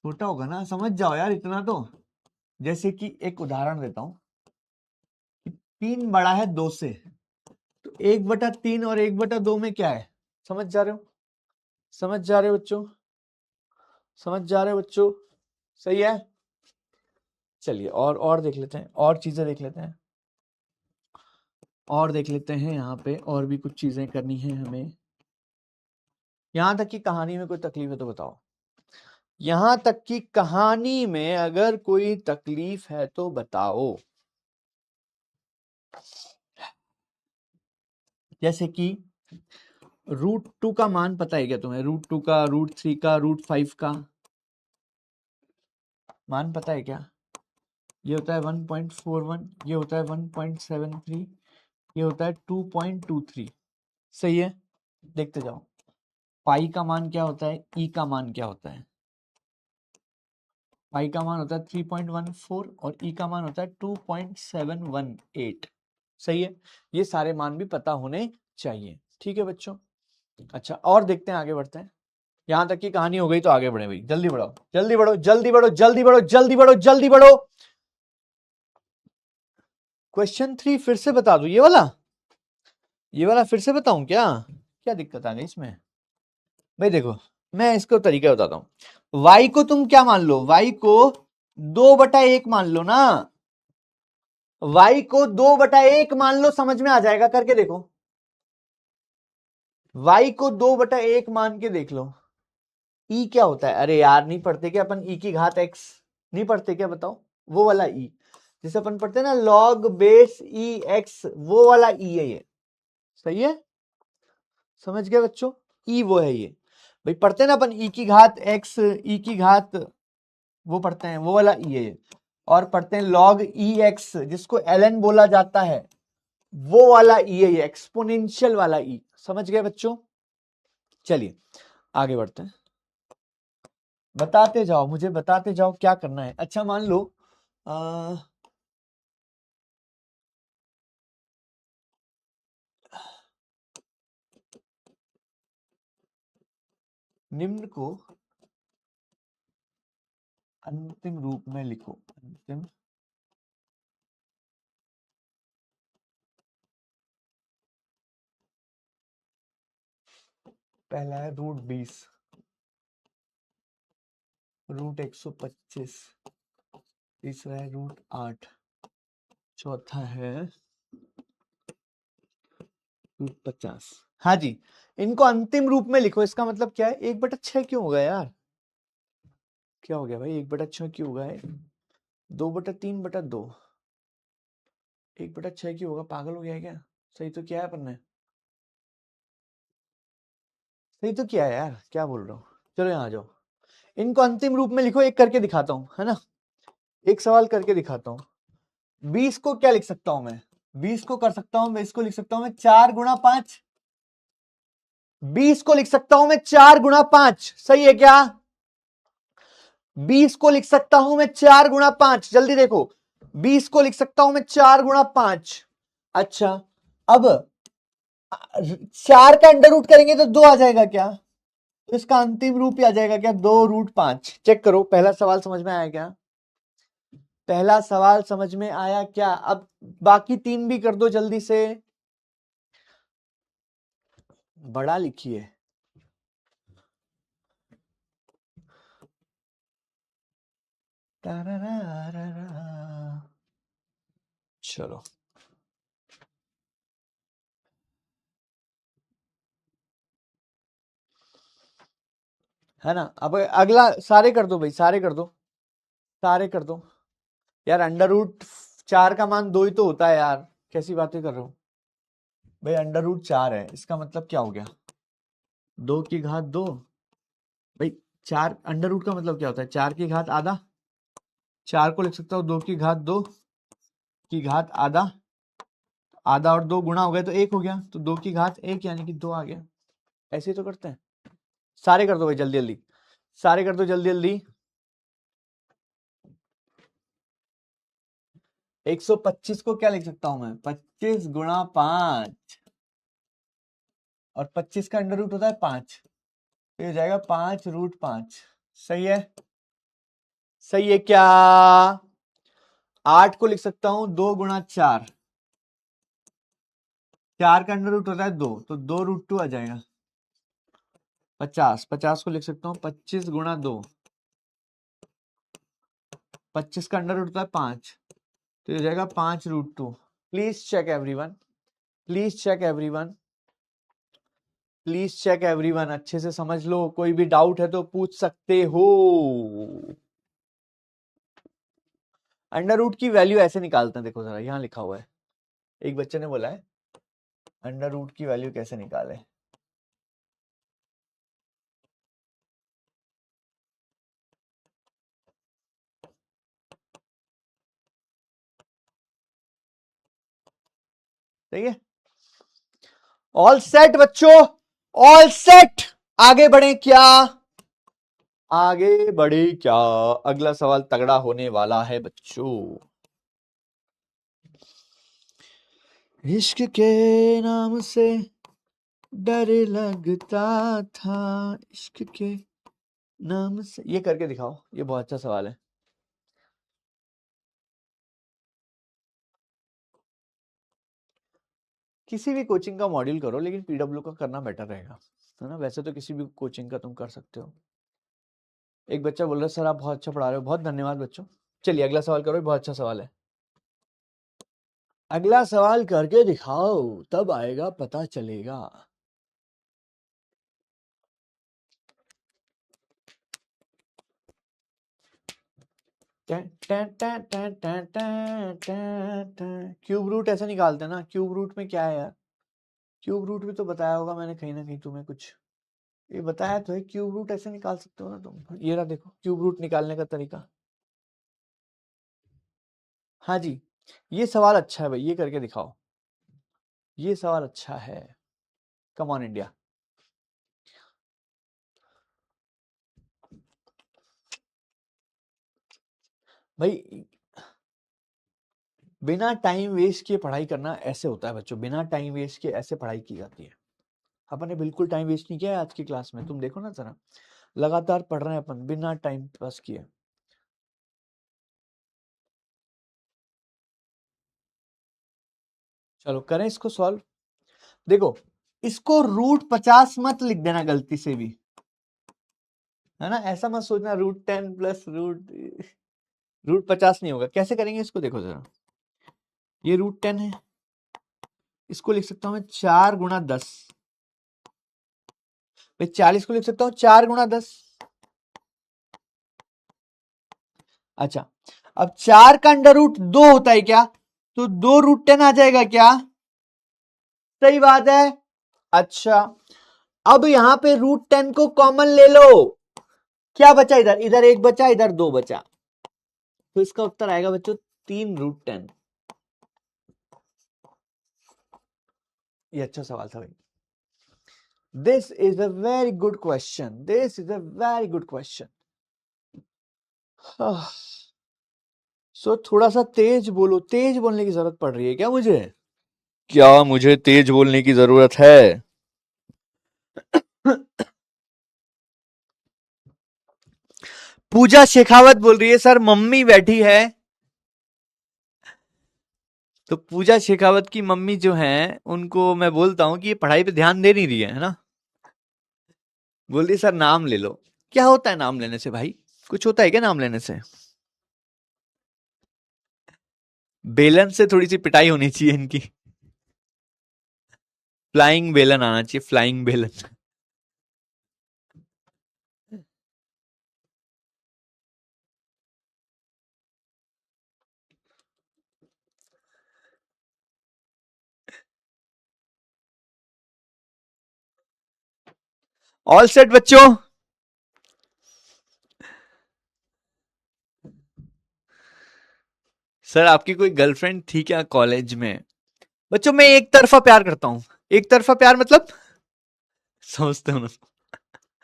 छोटा होगा ना, समझ जाओ यार इतना तो। जैसे कि एक उदाहरण देता हूं कि 3 बड़ा है 2 से, तो 1/3 और 1/2 में क्या है, समझ जा रहे हो? समझ जा रहे हो बच्चों? समझ जा रहे हो बच्चों? सही है। चलिए और देख लेते हैं, और चीजें देख लेते हैं, और देख लेते हैं। यहाँ पे और भी कुछ चीजें करनी है हमें। यहां तक की कहानी में कोई तकलीफ है तो बताओ। यहां तक की कहानी में अगर कोई तकलीफ है तो बताओ। जैसे कि √2 का मान पता है क्या तुम्हें? √2 का, √3 का, √5 का मान पता है क्या? ये होता है 1.41, ये होता है 1.73, ये होता है 2.23। सही है, देखते जाओ। पाई का मान क्या होता है, ई का मान क्या होता है? पाई का मान होता है 3.14 और ई का मान होता है 2.718। सही है, ये सारे मान भी पता होने चाहिए। ठीक है बच्चों। अच्छा, और देखते हैं, आगे बढ़ते हैं। यहां तक की कहानी हो गई तो आगे बढ़े भाई, जल्दी बढ़ो जल्दी बढ़ो जल्दी बढ़ो जल्दी बढ़ो जल्दी बढ़ो जल्दी बढ़ो। क्वेश्चन 3 फिर से बता दू, ये वाला फिर से बताऊं क्या? क्या दिक्कत आ गई इसमें? भाई देखो, मैं इसको तरीका बताता हूं। y को तुम क्या मान लो, y को 2/1 मान लो ना। y को 2/1 मान लो, समझ में आ जाएगा, करके देखो। y को 2/1 मान के देख लो। ई क्या होता है? अरे यार, नहीं पढ़ते क्या अपन ई की घात x? नहीं पढ़ते क्या, बताओ। वो वाला ई जिसे अपन पढ़ते हैं ना, log बेस ई एक्स, वो वाला ई है ये। सही है, समझ गए बच्चों? ई वो है ये। भाई पढ़ते हैं ना अपन ई की घात x, ई की घात, वो पढ़ते हैं, वो वाला ई है ये। और पढ़ते हैं log ई एक्स, जिसको ln बोला जाता है, वो वाला ई है ये, एक्सपोनेंशियल वाला ई। समझ गए बच्चों? चलिए आगे बढ़ते हैं। बताते जाओ, मुझे बताते जाओ क्या करना है। अच्छा मान लो आ, निम्न को अंतिम रूप में लिखो। अंतिम पहला है √20, √125, तीसरा है √8, चौथा है √50। हाँ जी, इनको अंतिम रूप में लिखो। इसका मतलब क्या है? 1/6 क्यों होगा यार? क्या हो गया भाई, 1/6 क्यों होगा है? 2/3/2, 1/6 क्यों होगा? पागल हो गया है क्या? सही तो क्या है अपन ने? सही तो क्या है यार, क्या बोल रहा हूँ? चलो यहाँ आ जाओ, इनको अंतिम रूप में लिखो। एक करके दिखाता हूँ, है ना, एक सवाल करके दिखाता हूँ। 20 को क्या लिख सकता हूं मैं? 20 को कर सकता हूं मैं, इसको लिख सकता हूं मैं 4x5। 20 को लिख सकता हूं मैं 4x5, सही है क्या? 20 को लिख सकता हूं मैं 4x5, जल्दी देखो। 20 को लिख सकता हूं मैं 4x5। अच्छा, अब 4 का अंडर रूट करेंगे तो 2 आ जाएगा क्या? तो इसका अंतिम रूप ही आ जाएगा क्या, 2√5। चेक करो, पहला सवाल समझ में आया क्या? पहला सवाल समझ में आया क्या? अब बाकी 3 भी कर दो जल्दी से। बड़ा लिखिए। चलो, है ना। अब अगला सारे कर दो भाई, सारे कर दो, सारे कर दो। यार अंडर रूट 4 का मान 2 ही तो होता है यार, कैसी बातें कर रहे हो भाई। अंडर रूट 4 है, इसका मतलब क्या हो गया, 2 की घात 2 भाई। 4 अंडर रूट का मतलब क्या होता है, 4 की घात ½ 4 को लिख सकता हूँ 2 की घात 2 की घात ½ आधा और 2 गुणा हो गया तो 1 हो गया, तो 2 की घात 1 यानी कि 2 आ गया। ऐसे ही तो करते हैं। सारे कर दो भाई जल्दी जल्दी, सारे कर दो जल्दी जल्दी। 125 को क्या लिख सकता हूं मैं, 25 × 5, और 25 का अंडर रूट होता है 5, तो ये हो जाएगा 5√5। सही है, सही है क्या। 8 को लिख सकता हूं 2 × 4, 4 का अंडर रूट होता है 2, तो 2√2 आ जाएगा। 50 को लिख सकता हूँ 25 × 2, 25 का अंडर रूट होता है 5, तो ये हो जाएगा 5√2। Please check everyone, please check everyone, please check everyone, अच्छे से समझ लो, कोई भी डाउट है तो पूछ सकते हो। अंडर रूट की वैल्यू ऐसे निकालते हैं, देखो जरा यहाँ लिखा हुआ है, एक बच्चे ने बोला है अंडर रूट की वैल्यू कैसे निकाले। सही है, ऑल सेट बच्चों, ऑल सेट। आगे बढ़े क्या, आगे बढ़े क्या, अगला सवाल तगड़ा होने वाला है बच्चों। इश्क के नाम से डर लगता था, इश्क के नाम से, ये करके दिखाओ, ये बहुत अच्छा सवाल है। किसी भी कोचिंग का मॉड्यूल करो, लेकिन पीडब्ल्यू का करना बेटर रहेगा, है ना। वैसे तो किसी भी कोचिंग का तुम कर सकते हो। एक बच्चा बोल रहा है सर आप बहुत अच्छा पढ़ा रहे हो, बहुत धन्यवाद बच्चों। चलिए अगला सवाल करो, बहुत अच्छा सवाल है। अगला सवाल करके दिखाओ, तब आएगा पता चलेगा। क्यूब रूट ऐसे निकालते हैं ना, क्यूब रूट में क्या है यार, क्यूब रूट भी तो बताया होगा मैंने कहीं ना कहीं तुम्हें कुछ, ये बताया तो है, क्यूब रूट ऐसे निकाल सकते हो ना तुम। ये रहा देखो क्यूब रूट निकालने का तरीका। हाँ जी, ये सवाल अच्छा है भाई, ये करके दिखाओ, ये सवाल अच्छा है। Come on India. भाई बिना टाइम वेस्ट किए पढ़ाई करना ऐसे होता है बच्चों, बिना टाइम वेस्ट किए ऐसे पढ़ाई की जाती है। अपन ने बिल्कुल टाइम वेस्ट नहीं किया है आज की क्लास में, तुम देखो ना जरा, लगातार पढ़ रहे हैं अपन बिना टाइम पास किए। चलो करें इसको सॉल्व। देखो इसको √50 मत लिख देना गलती से भी, है ना। ऐसा मत सोचना √10 प्लस √50 नहीं होगा। कैसे करेंगे इसको, देखो जरा, ये √10 है, इसको लिख सकता हूं मैं 4 × 10, मैं 40 को लिख सकता हूँ 4 × 10। अच्छा, अब 4 का अंडर रूट 2 होता है क्या, तो 2√10 आ जाएगा क्या, सही बात है। अच्छा, अब यहां पे √10 को कॉमन ले लो, क्या बचा इधर, इधर 1 बचा, इधर 2 बचा, तो इसका उत्तर आएगा बच्चों 3√10। ये अच्छा सवाल था भाई। This is a very good question, this is a very good question. So थोड़ा सा तेज बोलो, तेज बोलने की जरूरत पड़ रही है क्या मुझे, क्या मुझे तेज बोलने की जरूरत है। पूजा शेखावत बोल रही है सर मम्मी बैठी है, तो पूजा शेखावत की मम्मी जो हैं उनको मैं बोलता हूं कि ये पढ़ाई पे ध्यान दे नहीं रही है ना। बोल रही सर नाम ले लो। क्या होता है नाम लेने से भाई, कुछ होता है क्या नाम लेने से। बेलन से थोड़ी सी पिटाई होनी चाहिए इनकी, फ्लाइंग बेलन आना चाहिए, फ्लाइंग बेलन। ऑल सेट बच्चों? सर आपकी कोई गर्लफ्रेंड थी क्या कॉलेज में? बच्चों मैं एक तरफा प्यार करता हूं। एक तरफा प्यार मतलब समझते हो ना?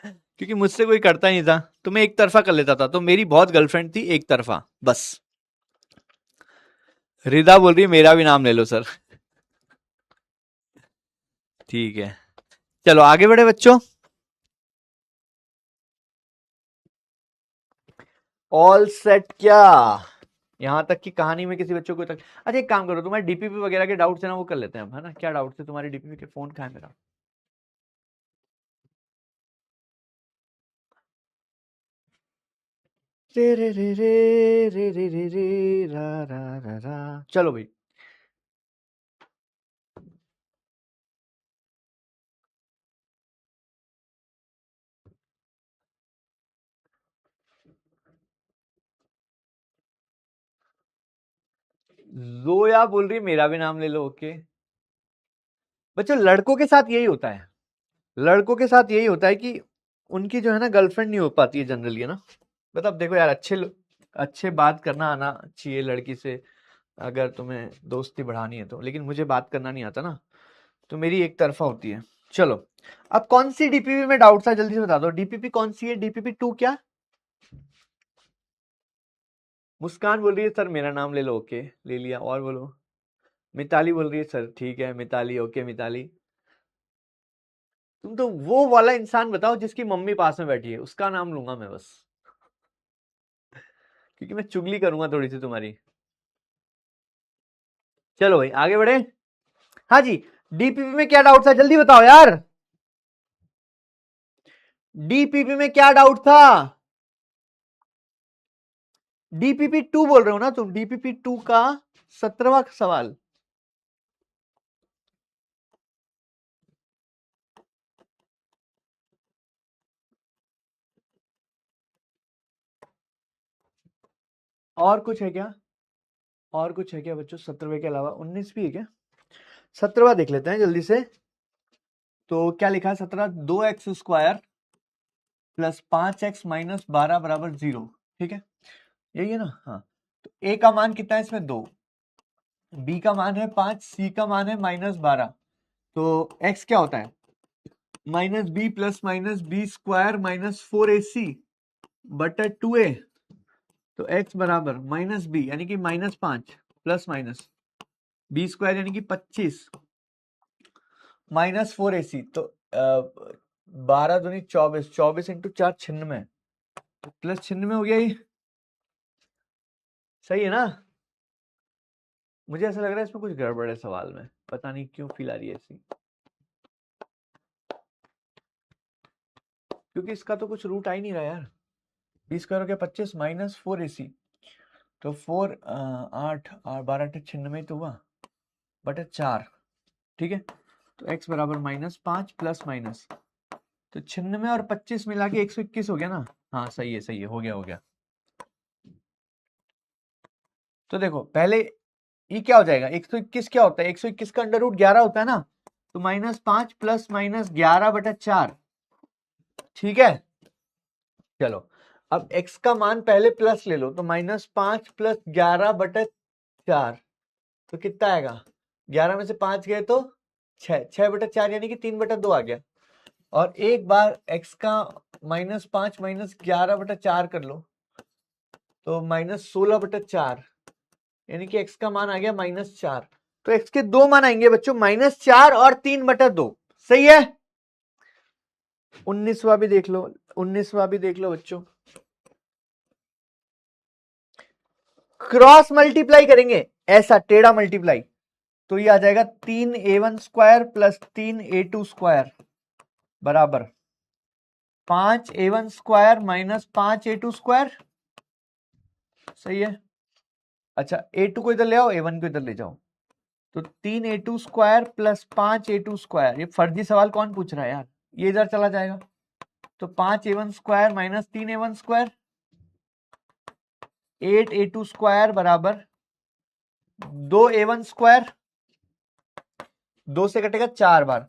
क्योंकि मुझसे कोई करता नहीं था तो मैं एक तरफा कर लेता था, तो मेरी बहुत गर्लफ्रेंड थी एक तरफा बस। रिदा बोल रही है मेरा भी नाम ले लो सर। ठीक है, चलो आगे बढ़े बच्चों। ऑल सेट क्या? यहां तक की कहानी में किसी बच्चों को तक। अच्छा एक काम करो, तुम्हारे डीपीपी वगैरह के डाउट्स है ना, वो कर लेते हैं हम, है ना? क्या डाउट्स है तुम्हारे डीपीपी के? फोन कहाँ है मेरा? रे रे रे रे रे रे रे रे रा रा रा रा। चलो भाई, जोया बोल रही है मेरा भी नाम ले लो। ओके बच्चों, लड़कों के साथ यही होता है। लड़कों के साथ यही होता है कि उनकी जो है ना गर्लफ्रेंड नहीं हो पाती है जनरली, है ना? मतलब देखो यार, अच्छे बात करना आना चाहिए लड़की से, अगर तुम्हें दोस्ती बढ़ानी है तो। लेकिन मुझे बात करना नहीं आता ना, तो मेरी एक तरफा होती है। चलो, अब कौन सी डीपीपी में डाउट था जल्दी से बता दो। डीपीपी कौन सी है? डीपीपी 2 क्या? मुस्कान बोल रही है सर मेरा नाम ले लो। ओके ले लिया। और बोलो। मिताली बोल रही है सर ठीक है मिताली। ओके मिताली, तुम तो वो वाला इंसान बताओ जिसकी मम्मी पास में बैठी है, उसका नाम लूंगा मैं बस, क्योंकि मैं चुगली करूंगा थोड़ी सी तुम्हारी। चलो भाई आगे बढ़े। हाँ जी, डीपीपी में क्या डाउट था जल्दी बताओ यार। डीपीपी में क्या डाउट था? डीपीपी 2 बोल रहे हो ना तुम? डीपीपी 2 का 17वां सवाल। और कुछ है क्या? और कुछ है क्या बच्चों 17वें के अलावा? 19 भी है क्या? 17वां देख लेते हैं जल्दी से। तो क्या लिखा है? 17 2x² प्लस 5x माइनस 12 बराबर 0। ठीक है, यही है ना? हाँ, तो a का मान कितना है इसमें? 2, b का मान है 5, c का मान है -12। तो x क्या होता है? -b plus -b² minus 4ac बटा 2a। तो x बराबर -b यानी कि -5 प्लस माइनस b² यानी कि 25 -4ac। तो 12 दूनी 24, 24 इंटू 4 96, तो प्लस 96 हो गया ये। सही है ना? मुझे ऐसा लग रहा है इसमें कुछ गड़बड़ है सवाल में, पता नहीं क्यों फील आ रही है ऐसी, क्योंकि इसका तो कुछ रूट आ ही नहीं रहा यार। b² हो गया 25 -4ac, तो 4 8 12 96 तो हुआ बटा 4। ठीक है, तो x बराबर -5 प्लस माइनस, तो 96 और 25 मिला के 121 हो गया ना? हाँ सही है सही है, हो गया हो गया। तो देखो पहले ये क्या हो जाएगा? 121 क्या होता है? 121 का अंडर रूट 11 होता है ना, तो -5 प्लस माइनस 11 बटा 4। ठीक है, चलो अब x का मान पहले प्लस ले लो, तो -5 प्लस 11 बटा 4, तो कितना आएगा? 11 में से 5 गए तो 6, 6 बटा 4 यानी कि 3 बटा 2 आ गया। और एक बार x का -5 माइनस 11 बटा 4 कर लो, तो -16 बटा 4 यानी कि x का मान आ गया -4। तो x के दो मान आएंगे बच्चों, -4 और 3 बटा 2। सही है? 19वां भी देख लो, 19वां भी देख लो बच्चों। क्रॉस मल्टीप्लाई करेंगे, ऐसा टेढ़ा मल्टीप्लाई, तो ये आ जाएगा 3a1² प्लस 3a2² बराबर 5a1² माइनस 5a2²। सही है? अच्छा a2 को इधर ले आओ, a1 को इधर ले जाओ, तो 3a2² प्लस 5a2²। ये फर्जी सवाल कौन पूछ रहा है यार? ये इधर चला जाएगा, तो 5a1² माइनस 3a1², 8a2² बराबर 2a1²। 2 से कटेगा 4 बार,